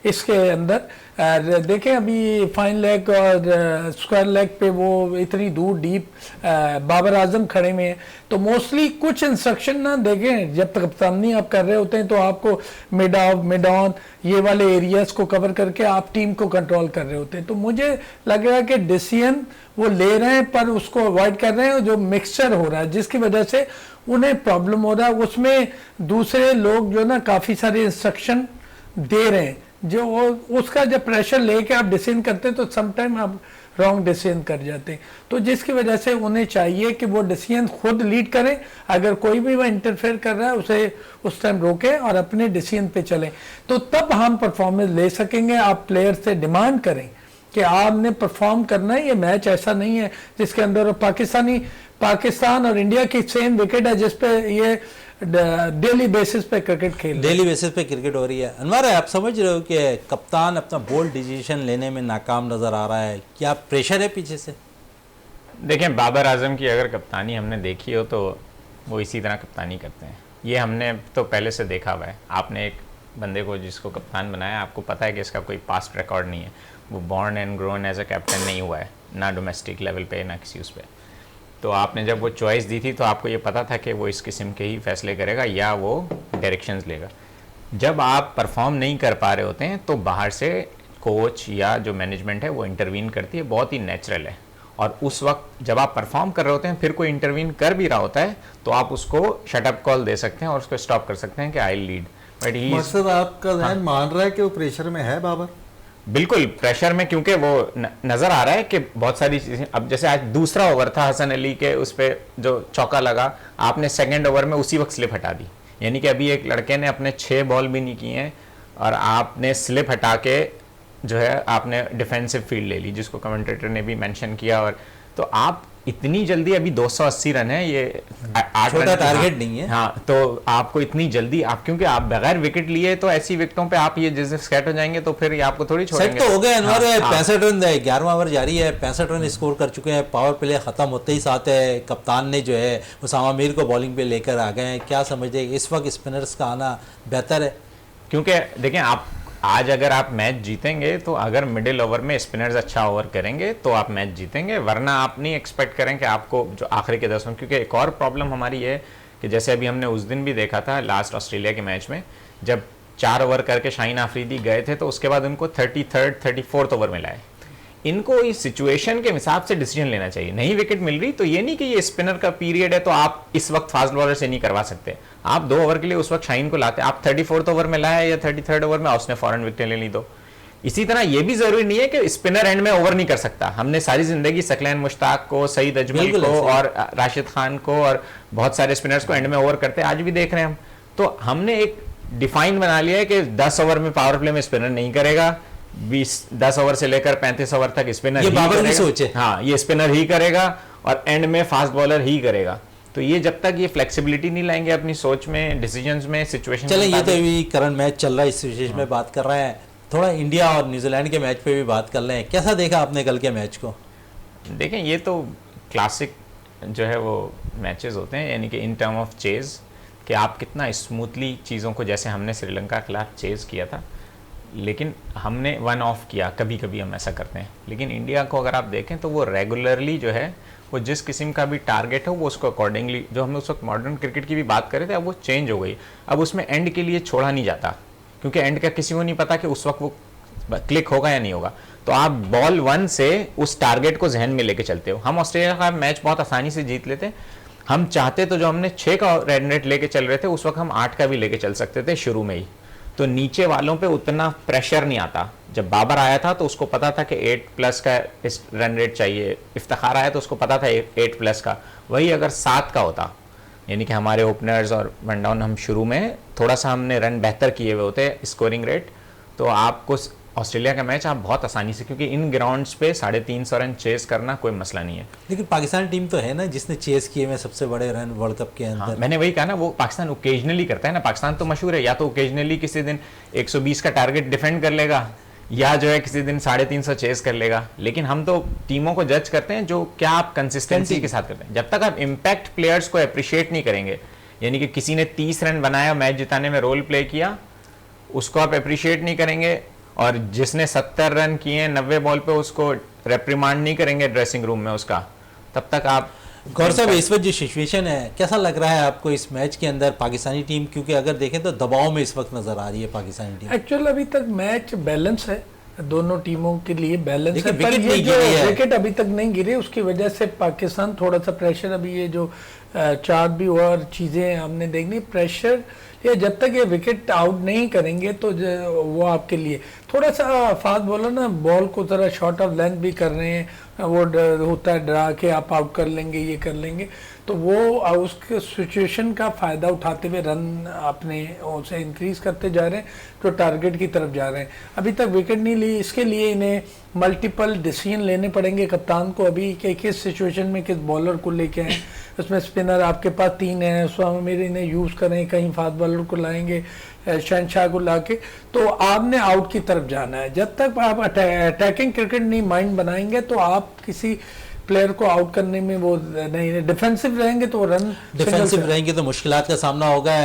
Speaker 3: इसके अंदर, देखें अभी फाइन लेग और स्क्वायर लेग पे वो इतनी दूर डीप बाबर आजम खड़े में हैं, तो मोस्टली कुछ इंस्ट्रक्शन ना देखें, जब तक कप्तानी आप कर रहे होते हैं तो आपको मिड ऑफ, मिड ऑन, ये वाले एरियाज को कवर करके आप टीम को कंट्रोल कर रहे होते हैं। तो मुझे लग रहा है कि डिसीजन वो ले रहे हैं पर उसको अवॉइड कर रहे हैं, जो मिक्सचर हो रहा है जिसकी वजह से उन्हें प्रॉब्लम हो रहा है। उसमें दूसरे लोग जो ना काफ़ी सारे इंस्ट्रक्शन दे रहे हैं, जो उसका जब प्रेशर लेके आप डिसीजन करते हैं तो समटाइम आप रॉन्ग डिसीजन कर जाते हैं। तो जिसकी वजह से उन्हें चाहिए कि वो डिसीजन खुद लीड करें, अगर कोई भी वह इंटरफेयर कर रहा है उसे उस टाइम रोकें और अपने डिसीजन पे चलें, तो तब हम परफॉर्मेंस ले सकेंगे। आप प्लेयर से डिमांड करें कि आपने परफॉर्म करना है, ये मैच ऐसा नहीं है जिसके अंदर पाकिस्तान और इंडिया की सेम विकेट है जिसपे ये डेली बेसिस पे क्रिकेट खेल,
Speaker 1: डेली बेसिस पे क्रिकेट हो रही है। अनवर, आप समझ रहे हो कि कप्तान अपना बोल्ड डिसीजन लेने में नाकाम नज़र आ रहा है, क्या प्रेशर है पीछे से?
Speaker 4: देखें, बाबर आजम की अगर कप्तानी हमने देखी हो तो वो इसी तरह कप्तानी करते हैं, ये हमने तो पहले से देखा हुआ है। आपने एक बंदे को जिसको कप्तान बनाया, आपको पता है कि इसका कोई पास्ट रिकॉर्ड नहीं है, वो born and grown as a captain नहीं हुआ है, ना डोमेस्टिक लेवल पे ना किसी उस पर। तो आपने जब वो चॉइस दी थी तो आपको ये पता था कि वो इस किस्म के ही फैसले करेगा या वो डायरेक्शंस लेगा। जब आप परफॉर्म नहीं कर पा रहे होते हैं तो बाहर से कोच या जो मैनेजमेंट है वो इंटरवीन करती है, बहुत ही नेचुरल है। और उस वक्त जब आप परफॉर्म कर रहे होते हैं फिर कोई इंटरवीन कर भी रहा होता है तो आप उसको शटअप कॉल दे सकते हैं और उसको स्टॉप कर सकते हैं कि आई लीड। बट ही
Speaker 2: मकसद आपका जहन मान रहा है कि वो प्रेशर में है बाबर?
Speaker 4: बिल्कुल प्रेशर में, क्योंकि वो नजर आ रहा है कि बहुत सारी चीजें, अब जैसे आज दूसरा ओवर था हसन अली के, उस पर जो चौका लगा, आपने सेकंड ओवर में उसी वक्त स्लिप हटा दी। यानी कि अभी एक लड़के ने अपने 6 बॉल भी नहीं किए हैं और आपने स्लिप हटा के जो है आपने डिफेंसिव फील्ड ले ली, जिसको कमेंटेटर ने भी मेंशन किया। और तो आप इतनी जल्दी, अभी 280 रन है, ये 8
Speaker 1: छोटा
Speaker 4: रन
Speaker 1: टारगेट नहीं है।
Speaker 4: हाँ, तो आपको इतनी जल्दी आप, क्योंकि आप बगैर विकेट लिए तो ऐसी विकेटों पे आप ये जैसे सेट हो जाएंगे तो फिर ये आपको थोड़ी छोड़ेंगे।
Speaker 1: सेट तो हो गए अनवर,
Speaker 4: हाँ,
Speaker 1: 65 रन 11वां ओवर जारी है, 65 रन स्कोर कर चुके हैं। पावर प्ले खत्म होते ही साथ है कप्तान ने जो है उसामा मीर को बॉलिंग पे लेकर आ गए हैं। क्या समझते हैं इस वक्त स्पिनर्स का आना बेहतर है?
Speaker 4: क्योंकि देखें आप आज अगर आप मैच जीतेंगे तो अगर मिडिल ओवर में स्पिनर्स अच्छा ओवर करेंगे तो आप मैच जीतेंगे, वरना आप नहीं एक्सपेक्ट करें कि आपको जो आखिरी के 10 में, क्योंकि एक और प्रॉब्लम हमारी है कि जैसे अभी हमने उस दिन भी देखा था लास्ट ऑस्ट्रेलिया के मैच में, जब 4 ओवर करके शाहीन आफरीदी गए थे तो उसके बाद उनको 33rd 34th ओवर में लाए। इनको इस सिचुएशन के हिसाब से डिसीजन लेना चाहिए। नहीं विकेट मिल रही तो ये नहीं कि ये स्पिनर का पीरियड है तो आप इस वक्त फास्ट बॉलर से नहीं करवा सकते। आप 2 ओवर के लिए उस वक्त शाहीन को लाते, आप 34th ओवर में लाया या 33rd ओवर में उसने फौरन विकेट ले ली। दो इसी तरह ये भी जरूरी नहीं है कि स्पिनर एंड में ओवर नहीं कर सकता। हमने सारी जिंदगी सकलैन मुश्ताक को, सईद अजमल को और राशिद खान को और बहुत सारे स्पिनर्स को एंड में ओवर करते आज भी देख रहे हैं हम। तो हमने एक डिफाइन बना लिया है कि 10 ओवर में पावर प्ले में स्पिनर नहीं करेगा, 10 ओवर से लेकर 35 ओवर तक स्पिनर
Speaker 1: ही करेगा।
Speaker 4: हाँ, ये स्पिनर ही करेगा और एंड में फास्ट बॉलर ही करेगा। तो ये जब तक ये फ्लेक्सिबिलिटी नहीं लाएंगे अपनी सोच में, डिसीजंस में, सिचुएशन।
Speaker 1: चले ये तो अभी करंट मैच चल रहा है, इस विशेष में बात कर रहे हैं, थोड़ा इंडिया और न्यूजीलैंड के मैच पे भी बात कर रहे हैं। कैसा देखा आपने कल के मैच को?
Speaker 4: देखें ये तो क्लासिक जो है वो मैचेस होते हैं, यानी कि इन टर्म ऑफ चेज कि आप कितना स्मूथली चीज़ों को, जैसे हमने श्रीलंका के खिलाफ चेज किया था लेकिन हमने 1 ऑफ किया, कभी कभी हम ऐसा करते हैं। लेकिन इंडिया को अगर आप देखें तो वो रेगुलरली जो है वो जिस किस्म का भी टारगेट है वो उसको अकॉर्डिंगली, जो हम उस वक्त मॉडर्न क्रिकेट की भी बात कर रहे थे, अब वो चेंज हो गई। अब उसमें एंड के लिए छोड़ा नहीं जाता, क्योंकि एंड का किसी को नहीं पता कि उस वक्त वो क्लिक होगा या नहीं होगा। तो आप बॉल 1 से उस टारगेट को जहन में लेके चलते हो। हम ऑस्ट्रेलिया का मैच बहुत आसानी से जीत लेते, हम चाहते तो जो हमने 6 का रन रेट लेके चल रहे थे उस वक्त हम 8 का भी लेके चल सकते थे शुरू में ही, तो नीचे वालों पे उतना प्रेशर नहीं आता। जब बाबर आया था तो उसको पता था कि 8+ का इस रन रेट चाहिए, इफ्तिखार आया तो उसको पता था 8+ का। वही अगर 7 का होता, यानी कि हमारे ओपनर्स और वन डाउन हम शुरू में थोड़ा सा हमने रन बेहतर किए हुए होते स्कोरिंग रेट, तो आपको ऑस्ट्रेलिया का मैच आप बहुत आसानी से, क्योंकि इन ग्राउंड्स पे 350 रन चेस करना कोई मसला नहीं है।
Speaker 1: लेकिन पाकिस्तान टीम तो है ना जिसने चेस किए हुए सबसे बड़े रन वर्ल्ड कप के अंदर।
Speaker 4: हाँ, मैंने वही कहा ना, वो पाकिस्तान ओकेजनली करता है ना। पाकिस्तान तो मशहूर है, या तो ओकेजनली किसी दिन 120 का टारगेट डिफेंड कर लेगा या जो है किसी दिन 350 चेस कर लेगा। लेकिन हम तो टीमों को जज करते हैं जो क्या आप कंसिस्टेंसी के साथ करते हैं। जब तक आप इम्पैक्ट प्लेयर्स को अप्रिशिएट नहीं करेंगे, यानी कि किसी ने 30 रन बनाया, मैच जिताने में रोल प्ले किया, उसको आप अप्रिशिएट नहीं करेंगे, और जिसने 70 रन किए 90 बॉल पे उसको रेप्रिमांड नहीं करेंगे ड्रेसिंग रूम में उसका, तब तक आप।
Speaker 1: गौर साहब इस वक्त जो सिचुएशन है कैसा लग रहा है आपको इस मैच के अंदर पाकिस्तानी टीम? क्योंकि अगर देखें तो दबाव में इस वक्त नजर आ रही है पाकिस्तानी टीम।
Speaker 3: एक्चुअल अभी तक मैच बैलेंस है, दोनों टीमों के लिए बैलेंस है, पर
Speaker 1: विकेट
Speaker 3: ये जो विकेट अभी तक नहीं गिरे उसकी वजह से पाकिस्तान थोड़ा सा प्रेशर, अभी ये जो चार्ट भी हुआ और चीज़ें हमने देखनी, प्रेशर ये जब तक ये विकेट आउट नहीं करेंगे तो वो आपके लिए थोड़ा सा फास्ट बॉलर ना बॉल को ज़रा शॉर्ट ऑफ लेंथ भी कर रहे हैं, वो होता है डरा के आप आउट कर लेंगे, ये कर लेंगे, तो वो उसके सिचुएशन का फ़ायदा उठाते हुए रन अपने उसे इंक्रीज़ करते जा रहे हैं, तो टारगेट की तरफ जा रहे हैं। अभी तक विकेट नहीं ली, इसके लिए इन्हें मल्टीपल डिसीजन लेने पड़ेंगे कप्तान को अभी कि किस सिचुएशन में किस बॉलर को लेके आए। उसमें स्पिनर आपके पास 3 हैं, उस मेरे इन्हें यूज़ करें, कहीं फास्ट बॉलर को लाएंगे, शहनशाह को लाके, तो आपने आउट की तरफ जाना है। जब तक आप अटैकिंग क्रिकेट नहीं माइंड बनाएंगे तो आप किसी प्लेयर को आउट करने में वो नहीं, डिफेंसिव रहेंगे तो रन
Speaker 1: डिफेंसिव रहेंगे तो मुश्किलात का सामना होगा।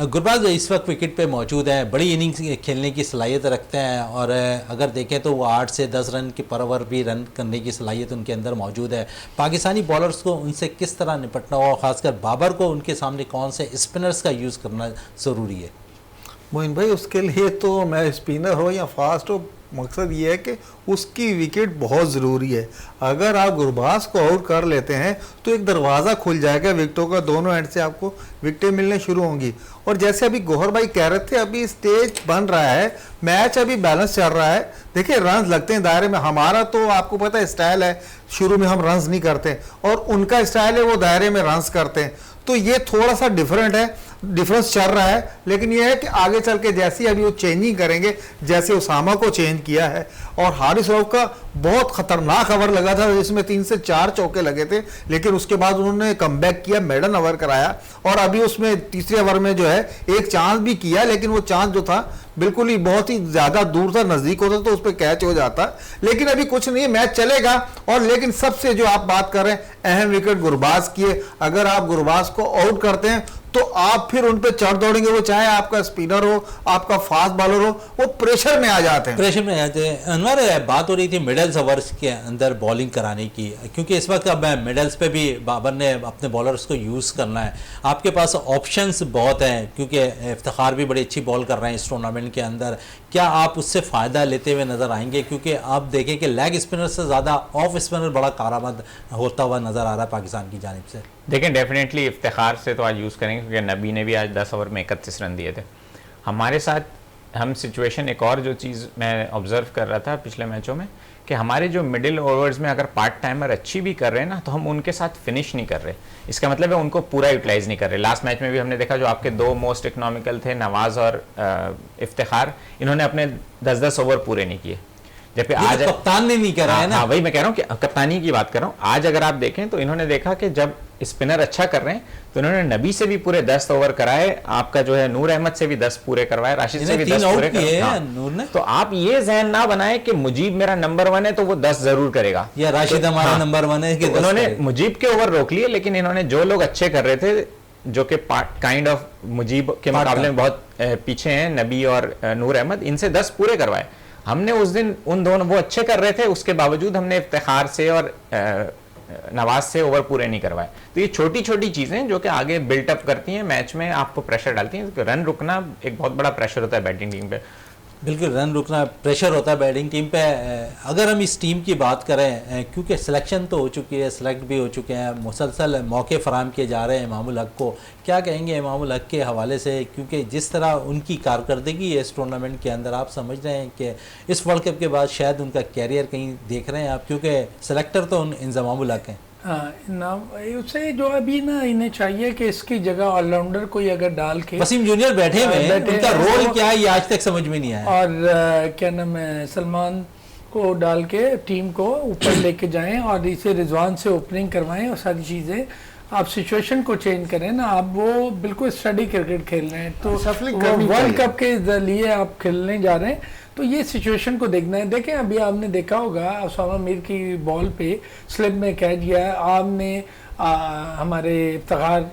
Speaker 1: गुरबाज इस वक्त विकेट पे मौजूद हैं, बड़ी इनिंग्स खेलने की सलाहियत रखते हैं और अगर देखें तो वो 8 से 10 रन के पर ओवर भी रन करने की सलाहियत उनके अंदर मौजूद है। पाकिस्तानी बॉलर्स को उनसे किस तरह निपटना होगा, खासकर बाबर को उनके सामने कौन से स्पिनर्स का यूज़ करना ज़रूरी है?
Speaker 2: मोइन भाई उसके लिए तो मैं स्पिनर हो या फास्ट हो, मकसद ये है कि उसकी विकेट बहुत ज़रूरी है। अगर आप गुरबाज को आउट कर लेते हैं तो एक दरवाज़ा खुल जाएगा विकेटों का, दोनों एंड से आपको विकेटें मिलने शुरू होंगी। और जैसे अभी गौहर भाई कह रहे थे, अभी स्टेज बन रहा है, मैच अभी बैलेंस चल रहा है। देखिए रन्स लगते हैं दायरे में, हमारा तो आपको पता है स्टाइल है, शुरू में हम रन्स नहीं करते और उनका स्टाइल है वो दायरे में रन्स करते हैं। तो ये थोड़ा सा डिफरेंट है, डिफरेंस चल रहा है। लेकिन ये है कि आगे चल के जैसे अभी वो चेंजिंग करेंगे, जैसे उसामा को चेंज किया है, और हारिस रऊफ का बहुत खतरनाक ओवर लगा था जिसमें 3 से 4 चौके लगे थे, लेकिन उसके बाद उन्होंने कमबैक किया, मेडन ओवर कराया और अभी उसमें तीसरे ओवर में जो है एक चांस भी किया, लेकिन वो चांस जो था बिल्कुल ही बहुत ही ज्यादा दूर था, नजदीक होता तो उस पर कैच हो जाता। लेकिन अभी कुछ नहीं है, मैच चलेगा। और लेकिन सबसे जो आप बात कर रहे हैं, अहम विकेट गुरबाज की है। अगर आप गुरबाज को आउट करते हैं तो आप फिर उन पे चढ़ दौड़ेंगे, वो चाहे आपका स्पिनर हो, आपका फास्ट बॉलर हो, वो प्रेशर में आ जाते हैं।
Speaker 1: प्रेशर में आ जाते हैं। अनवर, बात हो रही थी मिडल्स ओवर्स के अंदर बॉलिंग कराने की, क्योंकि इस वक्त अब मिडल्स पे भी बाबर ने अपने बॉलर्स को यूज़ करना है। आपके पास ऑप्शंस बहुत हैं, क्योंकि इफ्तिखार भी बड़ी अच्छी बॉल कर रहे हैं इस टूर्नामेंट के अंदर। क्या आप उससे फ़ायदा लेते हुए नज़र आएंगे? क्योंकि आप देखें कि लेग स्पिनर से ज़्यादा ऑफ स्पिनर बड़ा कारआमद होता हुआ नज़र आ रहा है पाकिस्तान की जानिब से।
Speaker 4: देखें, डेफिनेटली इफ्तिखार से तो आज यूज़ करेंगे, क्योंकि नबी ने भी आज 10 ओवर में 31 रन दिए थे। हमारे साथ हम सिचुएशन, एक और जो चीज़ मैं ऑब्ज़र्व कर रहा था पिछले मैचों में, कि हमारे जो मिडिल ओवर्स में अगर पार्ट टाइमर अच्छी भी कर रहे हैं ना, तो हम उनके साथ फिनिश नहीं कर रहे। इसका मतलब है उनको पूरा यूटिलाइज नहीं कर रहे। लास्ट मैच में भी हमने देखा, जो आपके 2 मोस्ट इकोनॉमिकल थे, नवाज और इफ्तिखार, इन्होंने अपने 10-10 ओवर पूरे नहीं किए, जबकि आज
Speaker 1: कप्तान ने नहीं करा है ना।
Speaker 4: हाँ, वही मैं कह रहा हूँ कि कप्तानी की बात कर रहा हूँ। आज अगर आप देखें तो इन्होंने देखा कि जब स्पिनर अच्छा कर रहे हैं तो इन्होंने नबी से भी पूरे 10 ओवर कराए, आपका जो है नूर अहमद से भी 10 पूरे करवाए, राशिद से भी 10 पूरे करवाए।
Speaker 1: नूर ने
Speaker 4: तो आप ये जहन ना बनाए कि मुजीब मेरा नंबर 1 है तो वो 10 जरूर करेगा,
Speaker 1: या राशिद हमारा नंबर 1 है कि
Speaker 4: तो उन्होंने मुजीब के ओवर रोक लिए। लेकिन इन्होंने जो लोग अच्छे कर रहे थे, जो कि काइंड ऑफ मुजीब के मुकाबले में बहुत पीछे हैं, नबी और नूर अहमद, इनसे 10 पूरे करवाए। हमने उस दिन उन दोनों, वो अच्छे कर रहे थे, उसके बावजूद हमने इफ्तिखार से और नवाज से ओवर पूरे नहीं करवाए। तो ये छोटी छोटी चीज़ें जो कि आगे बिल्टअप करती हैं, मैच में आपको प्रेशर डालती हैं। रन रुकना एक बहुत बड़ा प्रेशर होता है बैटिंग टीम पे।
Speaker 1: बिल्कुल, रन रुकना प्रेशर होता है बैटिंग टीम पे। अगर हम इस टीम की बात करें, क्योंकि सिलेक्शन तो हो चुकी है, सेलेक्ट भी हो चुके हैं, मुसलसल मौके फराहम किए जा रहे हैं इमामुल हक को, क्या कहेंगे इमामुल हक के हवाले से? क्योंकि जिस तरह उनकी कारकर्दगी है इस टूर्नामेंट के अंदर, आप समझ रहे हैं कि इस वर्ल्ड कप के बाद शायद उनका कैरियर कहीं देख रहे हैं आप, क्योंकि सेलेक्टर तो इमामुल हक हैं।
Speaker 3: हाँ ना, उसे जो अभी ना इन्हें चाहिए कि इसकी जगह ऑलराउंडर कोई अगर डाल के,
Speaker 1: वसीम जूनियर बैठे हुए हैं, उनका रोल क्या है ये आज तक समझ में नहीं आया।
Speaker 3: और क्या नाम है, सलमान को डाल के टीम को ऊपर लेके जाएं और इसे रिजवान से ओपनिंग करवाएं और सारी चीज़ें। आप सिचुएशन को चेंज करें ना, आप वो बिल्कुल स्टडी क्रिकेट खेल रहे हैं, तो वर्ल्ड कप के लिए आप खेलने जा रहे हैं, तो ये सिचुएशन को देखना है। देखें, अभी आपने देखा होगा उसामा मीर की बॉल पे स्लिप में कैच किया है, आपने हमारे इफ्तिखार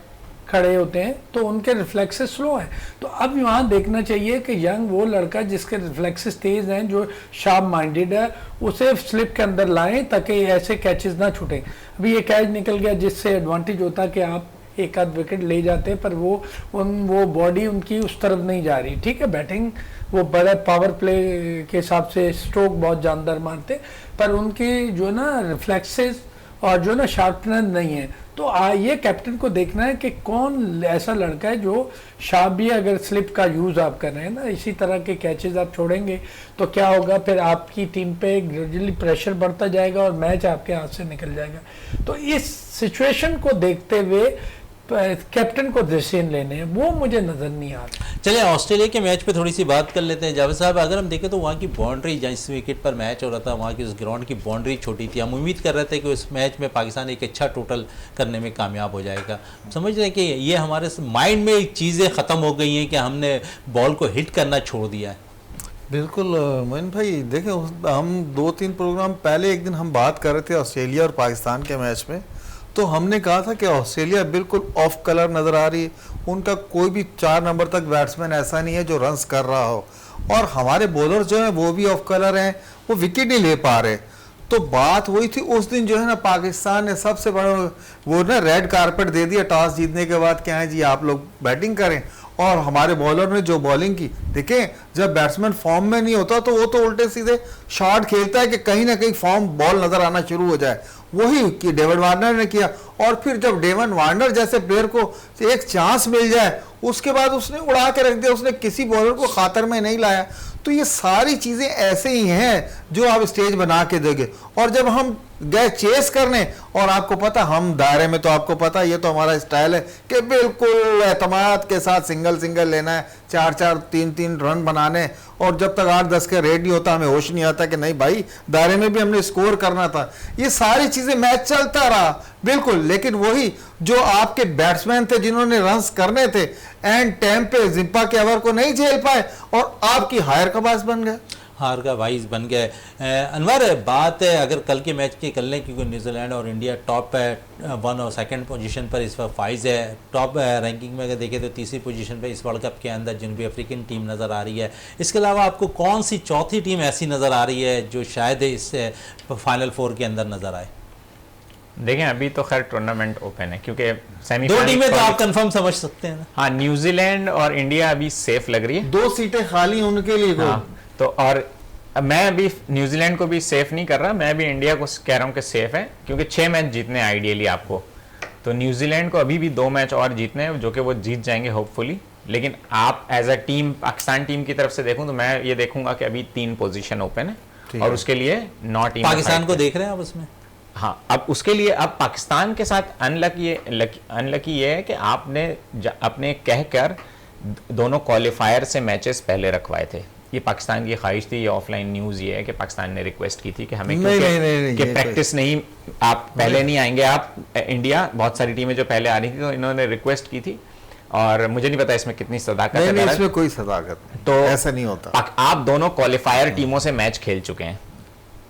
Speaker 3: खड़े होते हैं तो उनके रिफ्लेक्सेस स्लो हैं। तो अब यहाँ देखना चाहिए कि यंग वो लड़का जिसके रिफ्लेक्सेस तेज़ हैं, जो शार्प माइंडेड है, उसे स्लिप के अंदर लाएं ताकि ऐसे कैचेस ना छूटें। अभी ये कैच निकल गया जिससे एडवांटेज होता कि आप एक आध विकेट ले जाते, पर वो बॉडी उनकी उस तरफ नहीं जा रही। ठीक है, बैटिंग वो बड़े पावर प्ले के हिसाब से स्ट्रोक बहुत जानदार मारते, पर उनकी जो ना रिफ्लेक्सेस और जो ना शार्पनेस नहीं है। तो ये कैप्टन को देखना है कि कौन ऐसा लड़का है जो शार्प भी, अगर स्लिप का यूज़ आप कर रहे हैं ना, इसी तरह के कैचेस आप छोड़ेंगे तो क्या होगा, फिर आपकी टीम पे ग्रेजुअली प्रेशर बढ़ता जाएगा और मैच आपके हाथ से निकल जाएगा। तो इस सिचुएशन को देखते हुए कैप्टन को डिसीजन लेने हैं, वो मुझे नज़र नहीं आ रहा।
Speaker 1: चलिए ऑस्ट्रेलिया के मैच पे थोड़ी सी बात कर लेते हैं जावेद साहब। अगर हम देखें तो वहाँ की बाउंड्री, जिस विकेट पर मैच हो रहा था, वहाँ की उस ग्राउंड की बाउंड्री छोटी थी। हम उम्मीद कर रहे थे कि उस मैच में पाकिस्तान एक अच्छा टोटल करने में कामयाब हो जाएगा। समझ रहे हैं कि ये हमारे माइंड में चीज़ें ख़त्म हो गई हैं कि हमने बॉल को हिट करना छोड़ दिया है।
Speaker 2: बिल्कुल मोइन भाई देखें हम 2-3 प्रोग्राम पहले एक दिन हम बात कर रहे थे ऑस्ट्रेलिया और पाकिस्तान के मैच में, तो हमने कहा था कि ऑस्ट्रेलिया बिल्कुल ऑफ कलर नज़र आ रही है, उनका कोई भी 4 नंबर तक बैट्समैन ऐसा नहीं है जो रन्स कर रहा हो, और हमारे बॉलर जो हैं वो भी ऑफ कलर हैं, वो विकेट नहीं ले पा रहे। तो बात वही थी उस दिन जो है ना, पाकिस्तान ने सबसे बड़ा वो ना रेड कारपेट दे दिया टॉस जीतने के बाद, क्या है जी आप लोग बैटिंग करें, और हमारे बॉलर ने जो बॉलिंग की, देखें जब बैट्समैन फॉर्म में नहीं होता तो वो तो उल्टे सीधे शॉट खेलता है कि कहीं ना कहीं फॉर्म बॉल नजर आना शुरू हो जाए, वही कि डेविड वार्नर ने किया। और फिर जब डेविड वार्नर जैसे प्लेयर को एक चांस मिल जाए उसके बाद उसने उड़ा के रख दिया, उसने किसी बॉलर को खातर में नहीं लाया। तो ये सारी चीजें ऐसे ही हैं जो आप स्टेज बना के दोगे, और जब हम गए चेस करने, और आपको पता हम दायरे में, तो आपको पता ये तो हमारा स्टाइल है कि बिल्कुल एतमाद के साथ सिंगल लेना है, 4-4 3-3 रन बनाने, और जब तक 8-10 के रेड नहीं होता हमें होश नहीं आता कि नहीं भाई दायरे में भी हमने स्कोर करना था। ये सारी चीजें मैच चलता रहा बिल्कुल, लेकिन वही जो आपके बैट्समैन थे जिन्होंने रन्स करने थे, एंड टाइम पे जिम्पा के ओवर को नहीं झेल पाए और आपकी हायर का बास बन गए,
Speaker 1: हार का वाइस बन गए। अनवर, बात है अगर कल के मैच की कर लें, क्योंकि न्यूजीलैंड और इंडिया टॉप 1 और 2nd पोजीशन पर इस वक्त फाइज है। टॉप रैंकिंग में अगर देखें तो 3री पोजीशन पर इस वर्ल्ड कप के अंदर जनूबी अफ्रीकन टीम नज़र आ रही है। इसके अलावा आपको कौन सी चौथी टीम ऐसी नज़र आ रही है जो शायद इस फाइनल 4 के अंदर नज़र आए?
Speaker 4: देखें अभी तो खैर टूर्नामेंट ओपन है, क्योंकि
Speaker 1: 2 टीमें तो आप कंफर्म समझ सकते हैं ना।
Speaker 4: हाँ, न्यूजीलैंड और इंडिया अभी सेफ लग रही है,
Speaker 2: 2 सीटें खाली उनके लिए।
Speaker 4: हाँ, तो और मैं अभी न्यूजीलैंड को भी सेफ नहीं कर रहा, मैं अभी इंडिया को कह रहा हूँ कि सेफ है, क्योंकि 6 मैच जीतने आइडियली आपको, तो न्यूजीलैंड को अभी भी 2 मैच और जीतने हैं जो कि वो जीत जाएंगे होपफुली। लेकिन आप as a team, Pakistan team की तरफ से देखूं तो मैं ये देखूंगा कि अभी 3 पोजीशन ओपन है, और उसके लिए 9 टीम
Speaker 1: पाकिस्तान को देख रहे हैं आप उसमें?
Speaker 4: हाँ, अब उसके लिए अब पाकिस्तान के साथ अनलकी ये है कि आपने अपने कहकर दोनों क्वालिफायर से मैचेस पहले रखवाए थे। ये पाकिस्तान की ख्वाहिश थी, ये ऑफलाइन न्यूज़ ये है कि पाकिस्तान ने रिक्वेस्ट की थी कि हमें कि प्रैक्टिस नहीं, आप पहले नहीं आएंगे, आप इंडिया बहुत सारी टीमें जो पहले आ रही थी तो इन्होंने रिक्वेस्ट की थी, और मुझे नहीं पता इसमें कितनी सदाकत है।
Speaker 2: नहीं, इसमें कोई सदाकत नहीं, तो ऐसा नहीं होता।
Speaker 4: आप दोनों क्वालिफायर टीमों से मैच खेल चुके हैं,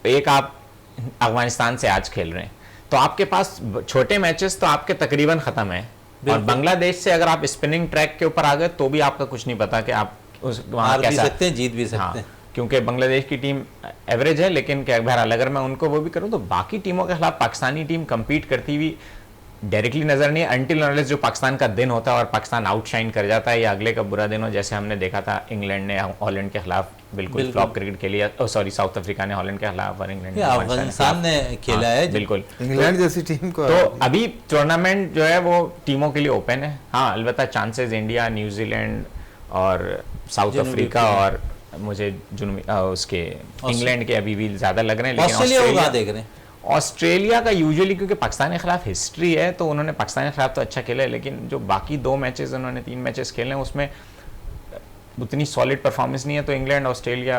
Speaker 4: एक आप अफगानिस्तान से आज खेल रहे हैं, तो आपके पास छोटे मैचेस तो आपके तकरीबन खत्म है, और बांग्लादेश से अगर आप स्पिनिंग ट्रैक के ऊपर आ गए तो भी आपका कुछ नहीं पता कि आप
Speaker 1: हार भी सकते हैं, जीत भी सकते हैं।
Speaker 4: क्योंकि बांग्लादेश की टीम एवरेज है, लेकिन क्या बहरहाल अगर मैं उनको वो भी करूं तो बाकी टीमों के खिलाफ पाकिस्तानी टीम compete करती हुई डायरेक्टली नजर नहीं, अनटिल अनलेस जो पाकिस्तान का दिन होता है और पाकिस्तान आउटशाइन कर जाता है या अगले का बुरा दिन हो, जैसे हमने देखा था इंग्लैंड ने हॉलैंड के खिलाफ बिल्कुल फ्लॉप क्रिकेट खेली, सॉरी साउथ अफ्रीका ने हॉलैंड के खिलाफ और इंग्लैंड
Speaker 1: अफगानिस्तान ने खेला है
Speaker 4: बिल्कुल
Speaker 2: इंग्लैंड जैसी टीम को।
Speaker 4: तो अभी टूर्नामेंट जो है वो टीमों के लिए ओपन है। हाँ, अलबत्ता चांसेस इंडिया, न्यूजीलैंड और साउथ अफ्रीका और मुझे उसके इंग्लैंड के अभी भी ज्यादा लग रहे हैं, लेकिन
Speaker 1: ऑस्ट्रेलिया देख रहे हैं।
Speaker 4: ऑस्ट्रेलिया का यूजुअली क्योंकि पाकिस्तान के खिलाफ हिस्ट्री है तो उन्होंने पाकिस्तान के खिलाफ तो अच्छा खेला है, लेकिन जो बाकी 2 मैचेस उन्होंने 3 मैचेस खेले हैं उसमें उतनी सॉलिड परफॉर्मेंस नहीं है, तो इंग्लैंड ऑस्ट्रेलिया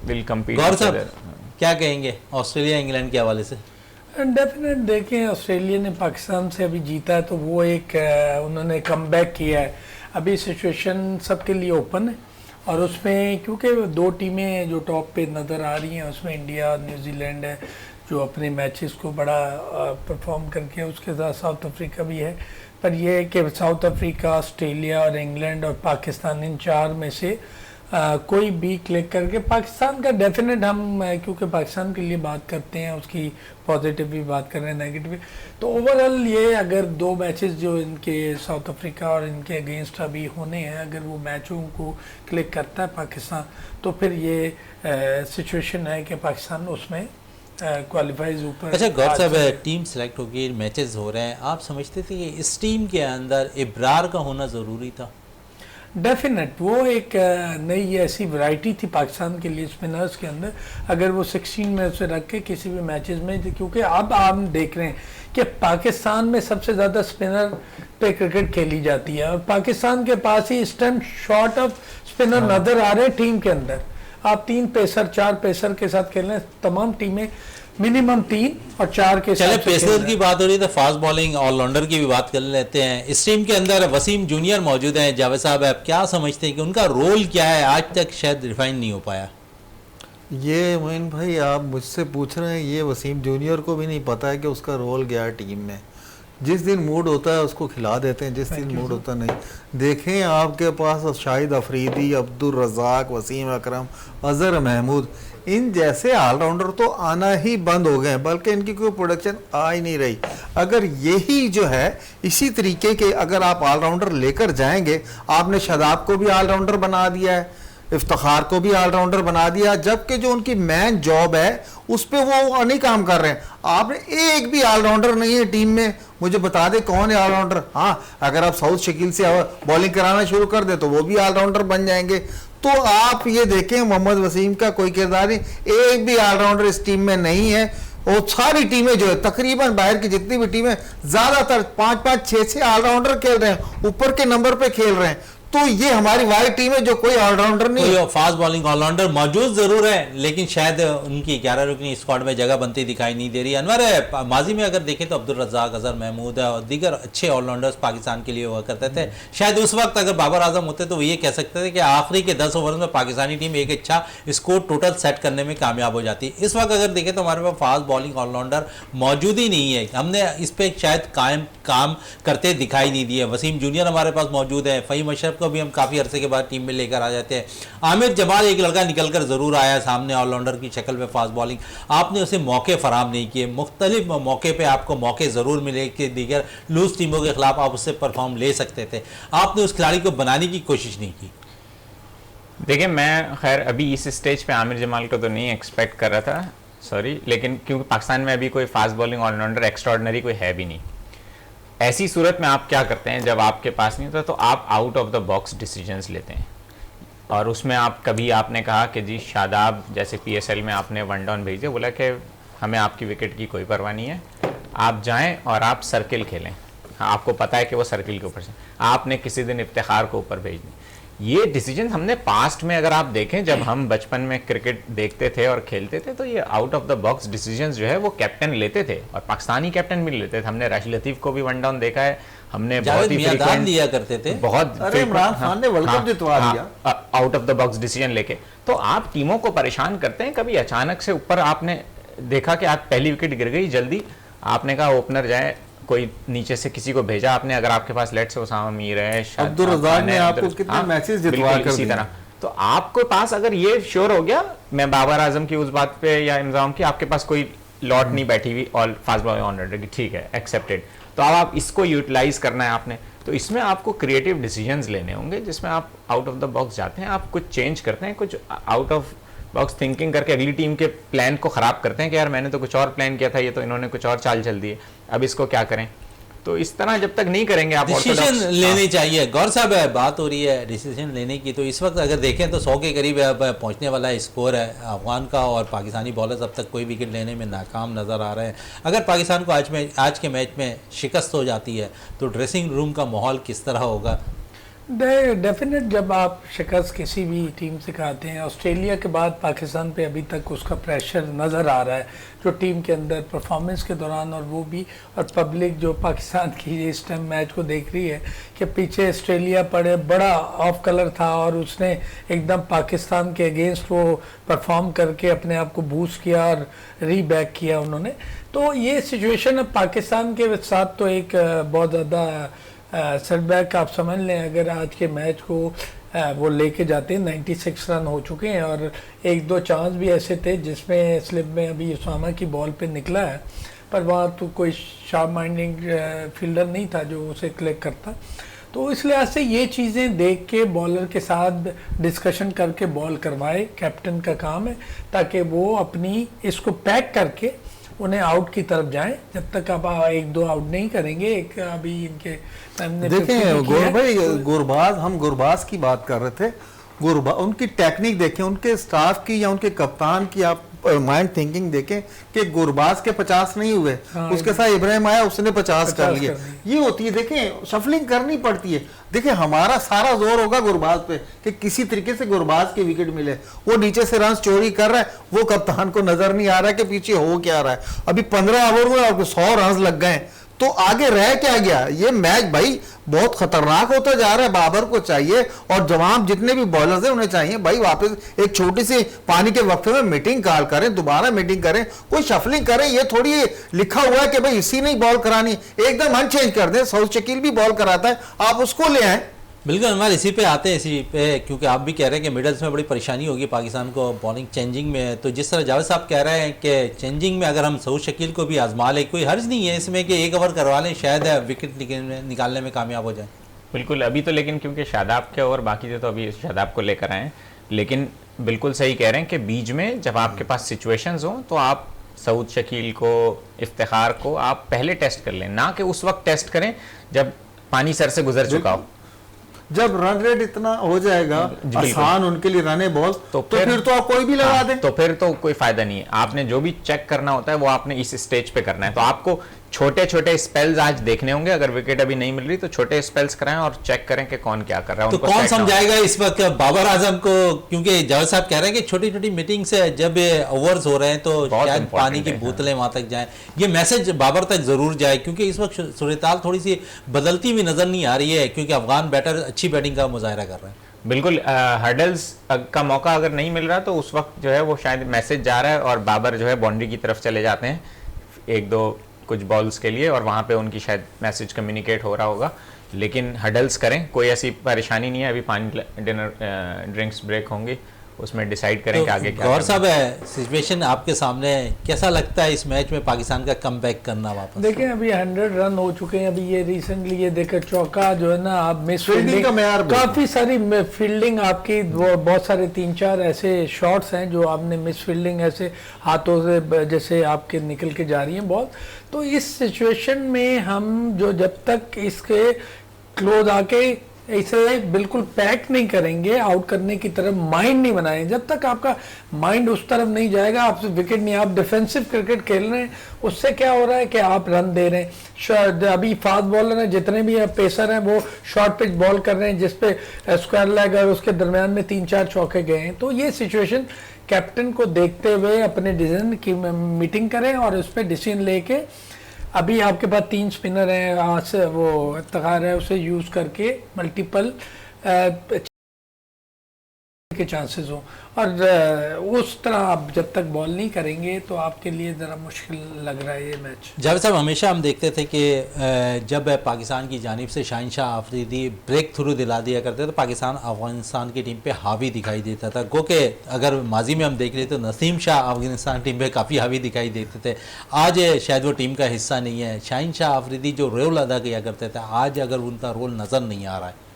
Speaker 4: विल कम्पीट।
Speaker 1: गौर साहब क्या कहेंगे ऑस्ट्रेलिया इंग्लैंड के हवाले से?
Speaker 3: डेफिनेट देखें, ऑस्ट्रेलिया ने पाकिस्तान से अभी जीता है तो वो एक उन्होंने कमबैक किया है। अभी सिचुएशन सबके लिए ओपन है, और उसमें क्योंकि 2 टीमें जो टॉप पे नज़र आ रही हैं उसमें इंडिया और न्यूजीलैंड है जो अपने मैचेस को बड़ा परफॉर्म करके, उसके साथ साउथ अफ्रीका भी है। पर यह है कि साउथ अफ्रीका, ऑस्ट्रेलिया और इंग्लैंड और पाकिस्तान, इन 4 में से कोई भी क्लिक करके पाकिस्तान का डेफिनेट हम क्योंकि पाकिस्तान के लिए बात करते हैं, उसकी पॉजिटिव भी बात कर रहे हैं, नेगेटिव भी, तो ओवरऑल ये अगर 2 मैचेस जो इनके साउथ अफ्रीका और इनके अगेंस्ट अभी होने हैं, अगर वो मैचों को क्लिक करता है पाकिस्तान, तो फिर ये सिचुएशन है कि पाकिस्तान उसमें क्वालिफाइज ऊपर।
Speaker 1: अच्छा गौर साहब, टीम सेलेक्ट होगी, मैचेस हो रहे हैं, आप समझते थे कि इस टीम के अंदर इब्रार का होना ज़रूरी था?
Speaker 3: डेफिनेट, वो एक नई ऐसी वैरायटी थी पाकिस्तान के लिए स्पिनर्स के अंदर, अगर वो 16 में उसे रख के किसी भी मैचेस में, क्योंकि अब हम देख रहे हैं कि पाकिस्तान में सबसे ज़्यादा स्पिनर पे क्रिकेट खेली जाती है, और पाकिस्तान के पास ही इस टाइम शॉर्ट ऑफ स्पिनर नज़र आ रहे हैं टीम के अंदर। आप 3 पेसर 4 पेसर के साथ खेल रहे हैं, तमाम टीमें मिनिमम 3 और 4 के
Speaker 1: चले
Speaker 3: साथ खेल
Speaker 1: पेसर
Speaker 3: रहे
Speaker 1: की
Speaker 3: हैं।
Speaker 1: बात हो रही है तो फास्ट बॉलिंग ऑलराउंडर की भी बात कर लेते हैं। इस टीम के अंदर वसीम जूनियर मौजूद हैं। जावेद साहब, आप क्या समझते हैं कि उनका रोल क्या है? आज तक शायद डिफाइन नहीं हो पाया।
Speaker 2: ये मोइन भाई आप मुझसे पूछ रहे हैं, ये वसीम जूनियर को भी नहीं पता है कि उसका रोल क्या है टीम में। जिस दिन मूड होता है उसको खिला देते हैं, जिस दिन मूड होता नहीं। देखें आपके पास शाहिद अफरीदी, अब्दुल रज़ाक, वसीम अकरम, अज़हर महमूद, इन जैसे ऑलराउंडर तो आना ही बंद हो गए हैं, बल्कि इनकी कोई प्रोडक्शन आ ही नहीं रही। अगर यही जो है इसी तरीके के अगर आप ऑलराउंडर लेकर जाएंगे, आपने शादाब को भी ऑलराउंडर बना दिया है, इफ्तिखार को भी ऑलराउंडर बना दिया, जबकि जो उनकी मेन जॉब है उस पर वो नहीं काम कर रहे हैं। आपने एक भी ऑलराउंडर नहीं है टीम में, मुझे बता दे कौन है ऑलराउंडर। हाँ, अगर आप साउथ शकील से बॉलिंग कराना शुरू कर दे तो वो भी ऑलराउंडर बन जाएंगे। तो आप ये देखें, मोहम्मद वसीम का कोई किरदार नहीं, एक भी ऑलराउंडर इस टीम में नहीं है। और सारी टीमें जो है तकरीबन बाहर की जितनी भी टीमें ज्यादातर 5-5, 6-6 ऑलराउंडर खेल रहे हैं, ऊपर के नंबर पे खेल रहे हैं। तो ये हमारी वाइड टीम है जो कोई ऑलराउंडर नहीं है।
Speaker 1: कोई फास्ट बॉलिंग ऑलराउंडर मौजूद जरूर है, लेकिन शायद उनकी 11 रुकनी स्क्वाड में जगह बनती दिखाई नहीं दे रही। अनवर है, माजी में अगर देखें तो अब्दुल रज़ाक, अज़हर महमूद और दीगर अच्छे ऑलराउंडर्स पाकिस्तान के लिए हुआ करते थे। शायद उस वक्त अगर बाबर आजम होते तो वो ये कह सकते थे कि आखिरी के 10 ओवर में पाकिस्तानी टीम एक अच्छा स्कोर टोटल सेट करने में कामयाब हो जाती है। इस वक्त अगर देखें तो हमारे पास फास्ट बॉलिंग ऑलराउंडर मौजूद ही नहीं है। हमने इस पर शायद काम करते दिखाई नहीं दिए। वसीम जूनियर हमारे पास मौजूद है, फ़हीम अशरफ को भी हम काफ़ी अरसे के बाद टीम में लेकर आ जाते हैं। आमिर जमाल एक लड़का निकल कर ज़रूर आया सामने ऑलराउंडर की शक्ल में फास्ट बॉलिंग, आपने उसे मौके फराम नहीं किए। मुख्तलिफ मौके पे आपको मौके ज़रूर मिले कि दीगर लूज टीमों के खिलाफ आप उससे परफॉर्म ले सकते थे, आपने उस खिलाड़ी को बनाने की कोशिश नहीं की।
Speaker 4: देखिए, मैं खैर अभी इस स्टेज पे आमिर जमाल को तो नहीं एक्सपेक्ट कर रहा था, सॉरी, लेकिन क्योंकि पाकिस्तान में अभी कोई फास्ट बॉलिंग ऑलराउंडर एक्स्ट्राऑर्डिनरी कोई है भी नहीं। ऐसी सूरत में आप क्या करते हैं, जब आपके पास नहीं होता तो आप out of the box decisions लेते हैं। और उसमें आप कभी आपने कहा कि जी शादाब जैसे PSL में आपने 1 डाउन भेजे, बोला कि हमें आपकी विकेट की कोई परवाह नहीं है, आप जाएं और आप सर्किल खेलें। हाँ, आपको पता है कि वो सर्किल के ऊपर से, आपने किसी दिन इफ्तिखार को ऊपर भेज दी। ये डिसीजन हमने पास्ट में अगर आप देखें, जब हम बचपन में क्रिकेट देखते थे और खेलते थे, तो ये out of the box decisions जो है वो कैप्टन लेते थे, और पाकिस्तानी कैप्टन भी लेते थे। हमने राशिद लतीफ़ को भी 1 डाउन देखा है, हमने बहुत ही फ्रीक्वेंट
Speaker 1: दिया करते थे,
Speaker 4: बहुत।
Speaker 2: अरे इमरान खान ने वर्ल्ड कप जितवा दिया
Speaker 4: out of the box decision लेके। तो आप टीमों को परेशान करते हैं। कभी अचानक से ऊपर आपने देखा कि आप पहली विकेट गिर गई, जल्दी आपने कहा ओपनर जाए, कोई नीचे से किसी को भेजा आपने, अगर आपके पास लेट से उसामा मीर है,
Speaker 2: अब्दुल रज़ाक ने आपको कितने मैचेस जितवा कर
Speaker 4: इसी तरह। तो आपके पास अगर ये श्योर हो गया, मैं बाबर आजम की उस बात पे या इंतजाम की, आपके पास कोई लॉट नहीं बैठी हुई ऑल फास्ट बॉलिंग ऑलराउंडर की, ठीक है, एक्सेप्टेड। तो अब आप इसको यूटिलाइज करना है आपने, तो इसमें आपको क्रिएटिव डिसीजंस लेने होंगे, जिसमें आप आउट ऑफ द बॉक्स जाते हैं, आप कुछ चेंज करते हैं, कुछ आउट ऑफ बॉक्स थिंकिंग करके अगली टीम के प्लान को ख़राब करते हैं कि यार मैंने तो कुछ और प्लान किया था, ये तो इन्होंने कुछ और चाल चल दी है, अब इसको क्या करें। तो इस तरह जब तक नहीं करेंगे आप
Speaker 1: डिसीजन लेने चाहिए। गौर साहब, बात हो रही है डिसीजन लेने की, तो इस वक्त अगर देखें तो 100 के करीब पहुंचने वाला स्कोर है अफगान का, और पाकिस्तानी बॉलर्स अब तक कोई विकेट लेने में नाकाम नज़र आ रहे हैं। अगर पाकिस्तान को आज के मैच में शिकस्त हो जाती है तो ड्रेसिंग रूम का माहौल किस तरह होगा?
Speaker 3: डेफिनेट, जब आप शिकस्त किसी भी टीम से खाते हैं, ऑस्ट्रेलिया के बाद पाकिस्तान पे अभी तक उसका प्रेशर नज़र आ रहा है जो टीम के अंदर परफॉर्मेंस के दौरान, और वो भी और पब्लिक जो पाकिस्तान की इस टाइम मैच को देख रही है कि पीछे ऑस्ट्रेलिया पड़े बड़ा ऑफ कलर था और उसने एकदम पाकिस्तान के अगेंस्ट वो परफॉर्म करके अपने आप को बूस्ट किया और रीबैक किया उन्होंने। तो ये सिचुएशन अब पाकिस्तान के साथ तो एक बहुत ज़्यादा सेटबैक आप समझ लें। अगर आज के मैच को वो लेके जाते हैं, 96 रन हो चुके हैं, और 1-2 चांस भी ऐसे थे जिसमें स्लिप में अभी उसामा की बॉल पे निकला है, पर वहाँ तो कोई शार्प माइंडिंग फील्डर नहीं था जो उसे क्लिक करता। तो इस लिहाज से ये चीज़ें देख के बॉलर के साथ डिस्कशन करके बॉल करवाए, कैप्टन का काम है, ताकि वो अपनी इसको पैक करके उन्हें आउट की तरफ जाएं। जब तक आप 1-2 आउट नहीं करेंगे, एक अभी इनके
Speaker 2: देखें गौर भाई, गुरबाज, हम गुरबाज की बात कर रहे थे, उनकी टेक्निक देखें, उनके स्टाफ की या उनके कप्तान की आप माइंड थिंकिंग देखें कि गुरबाज के 50 नहीं हुए, उसके साथ इब्राहिम आया, उसने 50 कर लिए। ये होती है, देखें शफलिंग करनी पड़ती है। देखिए हमारा सारा जोर होगा गुरबाज पे कि किसी तरीके से गुरबाज के विकेट मिले। वो नीचे से रन चोरी कर रहा है, वो कप्तान को नजर नहीं आ रहा है कि पीछे हो क्या रहा है। अभी 15 ओवर में आपको 100 रन लग गए, तो आगे रह क्या गया। ये मैच भाई बहुत खतरनाक होता जा रहा है। बाबर को चाहिए और जवाब जितने भी बॉलर्स हैं उन्हें चाहिए भाई वापस एक छोटी सी पानी के वक्त में मीटिंग कॉल करें, दोबारा मीटिंग करें, कोई शफलिंग करें। ये थोड़ी लिखा हुआ है कि भाई इसी नहीं बॉल करानी, एकदम अनचेंज कर दें। सऊद शकील भी बॉल कराता है, आप उसको ले आए।
Speaker 1: बिल्कुल अनवर, इसी पे आते हैं, इसी पे, क्योंकि आप भी कह रहे हैं कि मिडल्स में बड़ी परेशानी होगी पाकिस्तान को बॉलिंग चेंजिंग में। तो जिस तरह जावेद साहब कह रहे हैं कि चेंजिंग में अगर हम सऊद शकील को भी आजमा लें, कोई हर्ज नहीं है इसमें कि एक ओवर करवा लें, शायद विकेट निकालने में कामयाब हो जाए।
Speaker 4: बिल्कुल, अभी तो लेकिन क्योंकि शादाब के ओवर बाकी थे तो अभी शादाब को लेकर आए, लेकिन बिल्कुल सही कह रहे हैं कि बीच में जब आपके पास सिचुएशंस हों तो आप सऊद शकील को, इफ्तिखार को आप पहले टेस्ट कर लें, ना कि उस वक्त टेस्ट करें जब पानी सर से गुजर चुका हो।
Speaker 2: जब रन रेट इतना हो जाएगा आसान उनके लिए रने बॉल, तो फिर तो आप कोई भी लगा दें,
Speaker 4: तो फिर तो कोई फायदा नहीं है। आपने जो भी चेक करना होता है वो आपने इस स्टेज पे करना है। तो आपको छोटे छोटे स्पेल्स आज देखने होंगे, अगर विकेट अभी नहीं मिल रही तो छोटे स्पेल्स कराएं और चेक करें कि कौन क्या कर रहा है।
Speaker 1: तो कौन समझाएगा इस वक्त बाबर आजम को, क्योंकि जावेद साहब कह रहे हैं कि छोटी छोटी मीटिंग से जब ओवर्स हो रहे हैं तो शायद पानी की बोतलें वहां तक जाएं, ये मैसेज बाबर तक जरूर जाए, क्योंकि इस वक्त सूरत थोड़ी सी बदलती हुई नजर नहीं आ रही है, क्योंकि अफगान बैटर अच्छी बैटिंग का मुजाहरा कर रहे हैं।
Speaker 4: बिल्कुल, हर्डल्स का मौका अगर नहीं मिल रहा तो उस वक्त जो है वो शायद मैसेज जा रहा है और बाबर जो है बाउंड्री की तरफ चले जाते हैं एक दो कुछ बॉल्स के लिए, और वहाँ पे उनकी शायद मैसेज कम्युनिकेट हो रहा होगा। लेकिन हडल्स करें, कोई ऐसी परेशानी नहीं है। अभी पानी डिनर ड्रिंक्स ब्रेक होंगी, उसमें डिसाइड करें
Speaker 1: तो
Speaker 4: कि आगे क्या
Speaker 1: गौर साहब है सिचुएशन आपके सामने, कैसा लगता है इस मैच में पाकिस्तान का कमबैक करना वापस?
Speaker 3: देखिए अभी 100 रन हो चुके हैं। अभी ये रिसेंटली ये देखिए चौका जो है ना, आप मिस फील्डिंग काफी सारी फील्डिंग आपकी, वो बहुत सारे 3-4 ऐसे शॉट्स हैं जो आपने मिस फील्डिंग ऐसे हाथों से जैसे आपके निकल के जा रही हैं बॉल। तो इस सिचुएशन में हम जो जब तक इसके क्लोज आके इसे बिल्कुल पैक नहीं करेंगे, आउट करने की तरफ माइंड नहीं बनाएंगे, जब तक आपका माइंड उस तरफ नहीं जाएगा आप विकेट नहीं, आप डिफेंसिव क्रिकेट खेल रहे हैं। उससे क्या हो रहा है कि आप रन दे रहे हैं। अभी फास्ट बॉलर हैं जितने भी पेसर हैं वो शॉर्ट पिच बॉल कर रहे हैं जिसपे स्क्वायर लेग और उसके दरमियान में 3-4 चौके गए हैं। तो ये सिचुएशन कैप्टन को देखते हुए अपने डिसीजन की मीटिंग करें और उस पर डिसीजन लेके, अभी आपके पास 3 स्पिनर हैं, आज से वो इफ्तिखार है, उसे यूज करके मल्टीपल के चांसेस हो, और उस तरह आप जब तक बॉल नहीं करेंगे तो आपके लिए ज़रा मुश्किल लग रहा है ये मैच।
Speaker 1: जावेद साहब, हमेशा हम देखते थे कि जब पाकिस्तान की जानिब से शाहिन शाह अफरीदी ब्रेक थ्रू दिला दिया करते तो पाकिस्तान अफगानिस्तान की टीम पे हावी दिखाई देता था। गो के अगर माजी में हम देख लें तो नसीम शाह अफगानिस्तान टीम पे काफ़ी हावी दिखाई देते थे, आज शायद वो टीम का हिस्सा नहीं है। शाहिन शाह अफरीदी जो रोल अदा किया करते थे, आज अगर उनका रोल नज़र नहीं आ रहा है।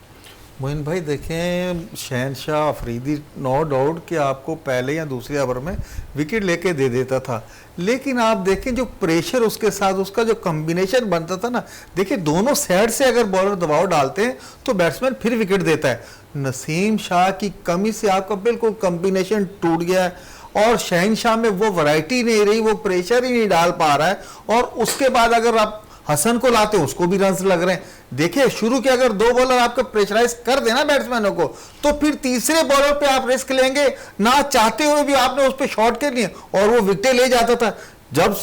Speaker 2: मोइन भाई देखें, शहनशाह अफरीदी नो डाउट कि आपको पहले या दूसरे ओवर में विकेट लेके दे देता था, लेकिन आप देखें जो प्रेशर उसके साथ उसका जो कॉम्बिनेशन बनता था ना, देखिए दोनों साइड से अगर बॉलर दबाव डालते हैं तो बैट्समैन फिर विकेट देता है। नसीम शाह की कमी से आपका बिल्कुल कॉम्बिनेशन टूट गया है और शहनशाह में वो वैरायटी नहीं रही, वो प्रेशर ही नहीं डाल पा रहा है। और उसके बाद अगर आप हसन को लाते हैं उसको भी रन्स लग रहे हैं। देखिए शुरू के अगर 2 बॉलर आपको प्रेशराइज कर देना बैट्समैनों को, तो फिर तीसरे बॉलर पे आप रिस्क लेंगे, ना चाहते हुए भी आपने उस पर शॉट के लिए और वो विकेट ले जाता था। जब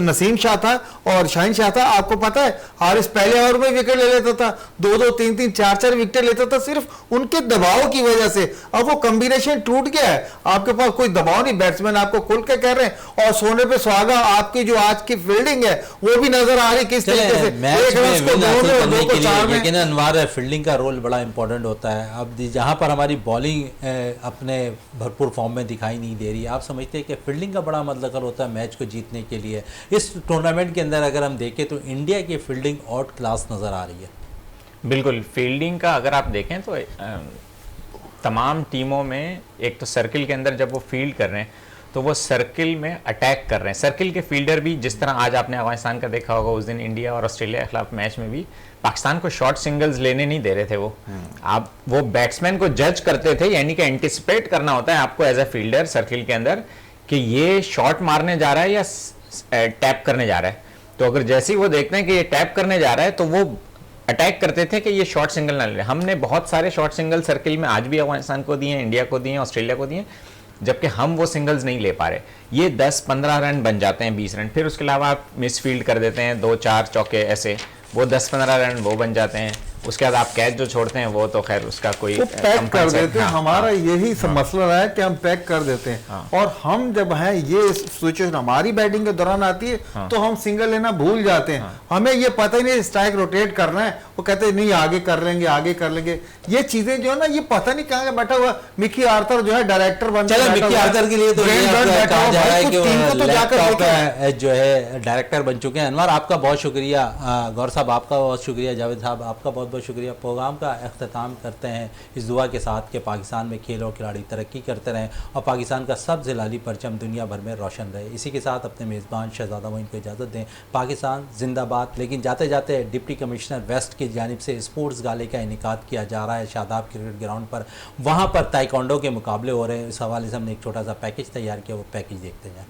Speaker 2: नसीम शाह था और शाहिन शाह था, आपको पता है हारिस पहले ओवर में विकेट ले लेता था, 2-2, 3-3, 4-4 विकेट लेता था सिर्फ उनके दबाव की वजह से। अब वो कॉम्बिनेशन टूट गया है, आपके पास कोई दबाव नहीं, बैट्समैन आपको खुल के कह रहे हैं और सोने पे सुहागा आपकी जो आज की फील्डिंग है वो भी नजर आ रही किस तरीके से।
Speaker 1: लेकिन अनवार फील्डिंग का रोल बड़ा इंपॉर्टेंट होता है। अब जहां पर हमारी बॉलिंग अपने भरपूर फॉर्म में दिखाई नहीं दे रही, आप समझते हैं कि फील्डिंग का बड़ा मतलब होता है मैच को जीतने के लिए। इस टूर्नामेंट के अंदर अगर हम देखें तो इंडिया की फील्डिंग आउट क्लास नजर आ रही है।
Speaker 4: बिल्कुल, फील्डिंग का अगर आप देखें तो तमाम टीमों में एक तो सर्किल के अंदर जब वो फील्ड कर रहे हैं तो वो सर्किल में अटैक कर रहे हैं। सर्किल के फील्डर भी, जिस तरह आज आपने अफगानिस्तान का देखा होगा, उस दिन इंडिया और ऑस्ट्रेलिया के खिलाफ मैच में भी पाकिस्तान को शॉर्ट सिंगल्स लेने नहीं दे रहे थे वो। आप वो बैट्समैन को जज करते थे, यानी कि एंटिसिपेट करना होता है आपको एज ए फील्डर सर्किल के अंदर कि ये शॉट मारने जा रहा है या टैप करने जा रहा है। तो अगर जैसे ही वो देखते हैं कि ये टैप करने जा रहा है तो वो अटैक करते थे कि ये शॉर्ट सिंगल ना ले। हमने बहुत सारे शॉर्ट सिंगल सर्किल में आज भी अफगानिस्तान को दिए, इंडिया को दिए, ऑस्ट्रेलिया को दिए, जबकि हम वो सिंगल्स नहीं ले पा रहे। ये 10-15 रन बन जाते हैं, 20 रन, फिर उसके अलावा आप मिसफील्ड कर देते हैं, 2-4 चौके ऐसे, वो 10-15 रन वो बन जाते हैं। उसके बाद आप कैच जो छोड़ते हैं वो तो खैर उसका कोई
Speaker 2: वो पैक कर देते हैं। हमारा यही मसला है कि हम पैक कर देते हैं, और हम जब हैं ये सिचुएशन हमारी बैटिंग के दौरान आती है तो हम सिंगल लेना भूल जाते हैं। हमें ये पता ही नहीं स्ट्राइक रोटेट करना है, वो कहते हैं नहीं आगे कर लेंगे, आगे कर लेंगे। ये चीजें जो है ना, ये पता नहीं कहाँ बैठा हुआ मिकी आर्थर जो है डायरेक्टर बन
Speaker 1: चलो मिकी आर्थर के लिए तो ये कहा जा रहा है कि वो लैपटॉप जो है डायरेक्टर बन चुके हैं। अनवर आपका बहुत शुक्रिया, गौर साहब आपका बहुत शुक्रिया, जावेद साहब आपका बहुत बहुत शुक्रिया। प्रोग्राम का अख्ताम करते हैं इस दुआ के साथ कि पाकिस्तान में खेल और खिलाड़ी तरक्की करते रहें और पाकिस्तान का सबसे लाली परचम दुनिया भर में रोशन रहे। इसी के साथ अपने मेज़बान शहजादा मोइन को इजाज़त दें। पाकिस्तान जिंदाबाद। लेकिन जाते जाते डिप्टी कमिश्नर वेस्ट की जानिब से स्पोर्ट्स गाले का इनेकाद किया जा रहा है शादाब क्रिकेट ग्राउंड पर। वहाँ पर ताइक्वांडो के मुकाबले हो रहे हैं। इस हवाले से हमने एक छोटा सा पैकेज तैयार किया, वो पैकेज देखते जाएँ।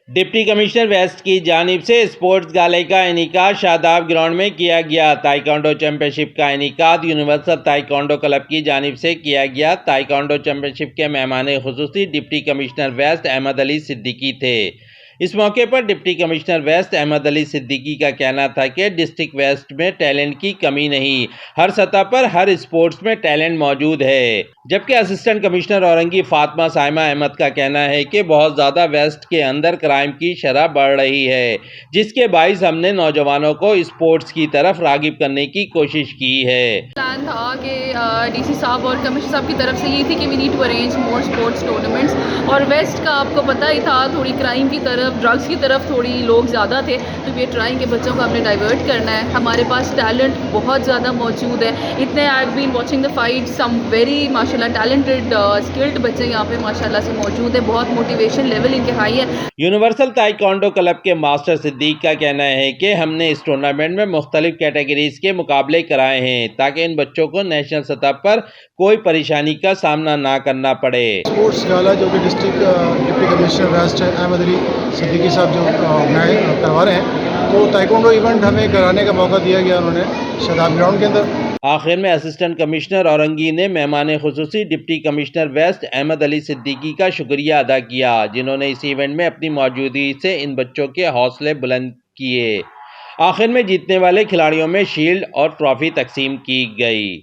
Speaker 5: डिप्टी कमिश्नर वेस्ट की जानिब से स्पोर्ट्स गाले का इनेकाद शादाब ग्राउंड में किया गया। ताइक्वांडो चैंपियनशिप का इनेकाद यूनिवर्सल ताइक्वांडो क्लब की जानिब से किया गया। ताइक्वांडो चैंपियनशिप के मेहमान खुसूसी deputy commissioner waste Ahmed Ali Siddiqui थे। इस मौके पर deputy commissioner waste Ahmed Ali Siddiqui का कहना था कि डिस्ट्रिक्ट वेस्ट में टैलेंट की कमी नहीं, हर सतह पर हर स्पोर्ट्स में टैलेंट मौजूद है। जबकि असिस्टेंट कमिश्नर औरंगी फातिमा साइमा अहमद का कहना है कि बहुत ज़्यादा वेस्ट के अंदर क्राइम की शरह बढ़ रही है, जिसके बाइस हमने नौजवानों को स्पोर्ट्स की तरफ रागिब करने की कोशिश की है।
Speaker 6: प्लान था कि डीसी साहब और कमिश्नर साहब की तरफ से ये थी कि we need to arrange more sports tournaments, और वेस्ट का आपको पता ही था थोड़ी क्राइम की तरफ, ड्रग्स की तरफ थोड़ी लोग ज़्यादा थे, तो वे ट्राइंग के बच्चों को हमने डाइवर्ट करना है। हमारे पास टैलेंट बहुत ज़्यादा मौजूद है। इतने I have been watching the fight, some very माशाल्लाह टैलेंटेड स्किल्ड बच्चे यहाँ पे माशाल्लाह से मौजूद है। बहुत मोटिवेशन लेवल इनके हाई है।
Speaker 5: यूनिवर्सल ताइक्वांडो क्लब के मास्टर सिद्दीक का कहना है कि हमने इस टूर्नामेंट में मुख्तलिफ कैटेगरीज के मुकाबले कराए हैं ताकि इन बच्चों को नेशनल सतह पर कोई परेशानी का सामना ना करना पड़े।
Speaker 7: स्पोर्ट्स गाला जो कि district deputy commissioner waste Ahmed Ali Siddiqui साहब जो करवा रहे हैं, तो ताइक्वांडो इवेंट हमें कराने का मौका दिया गया उन्होंने शादाब ग्राउंड के अंदर।
Speaker 5: आखिर में असिस्टेंट कमिश्नर औरंगी ने मेहमान खुसूसी deputy commissioner waste Ahmed Ali Siddiqui का शुक्रिया अदा किया, जिन्होंने इस इवेंट में अपनी मौजूदगी से इन बच्चों के हौसले बुलंद किए। आखिर में जीतने वाले खिलाड़ियों में शील्ड और ट्रॉफी तकसीम की गई।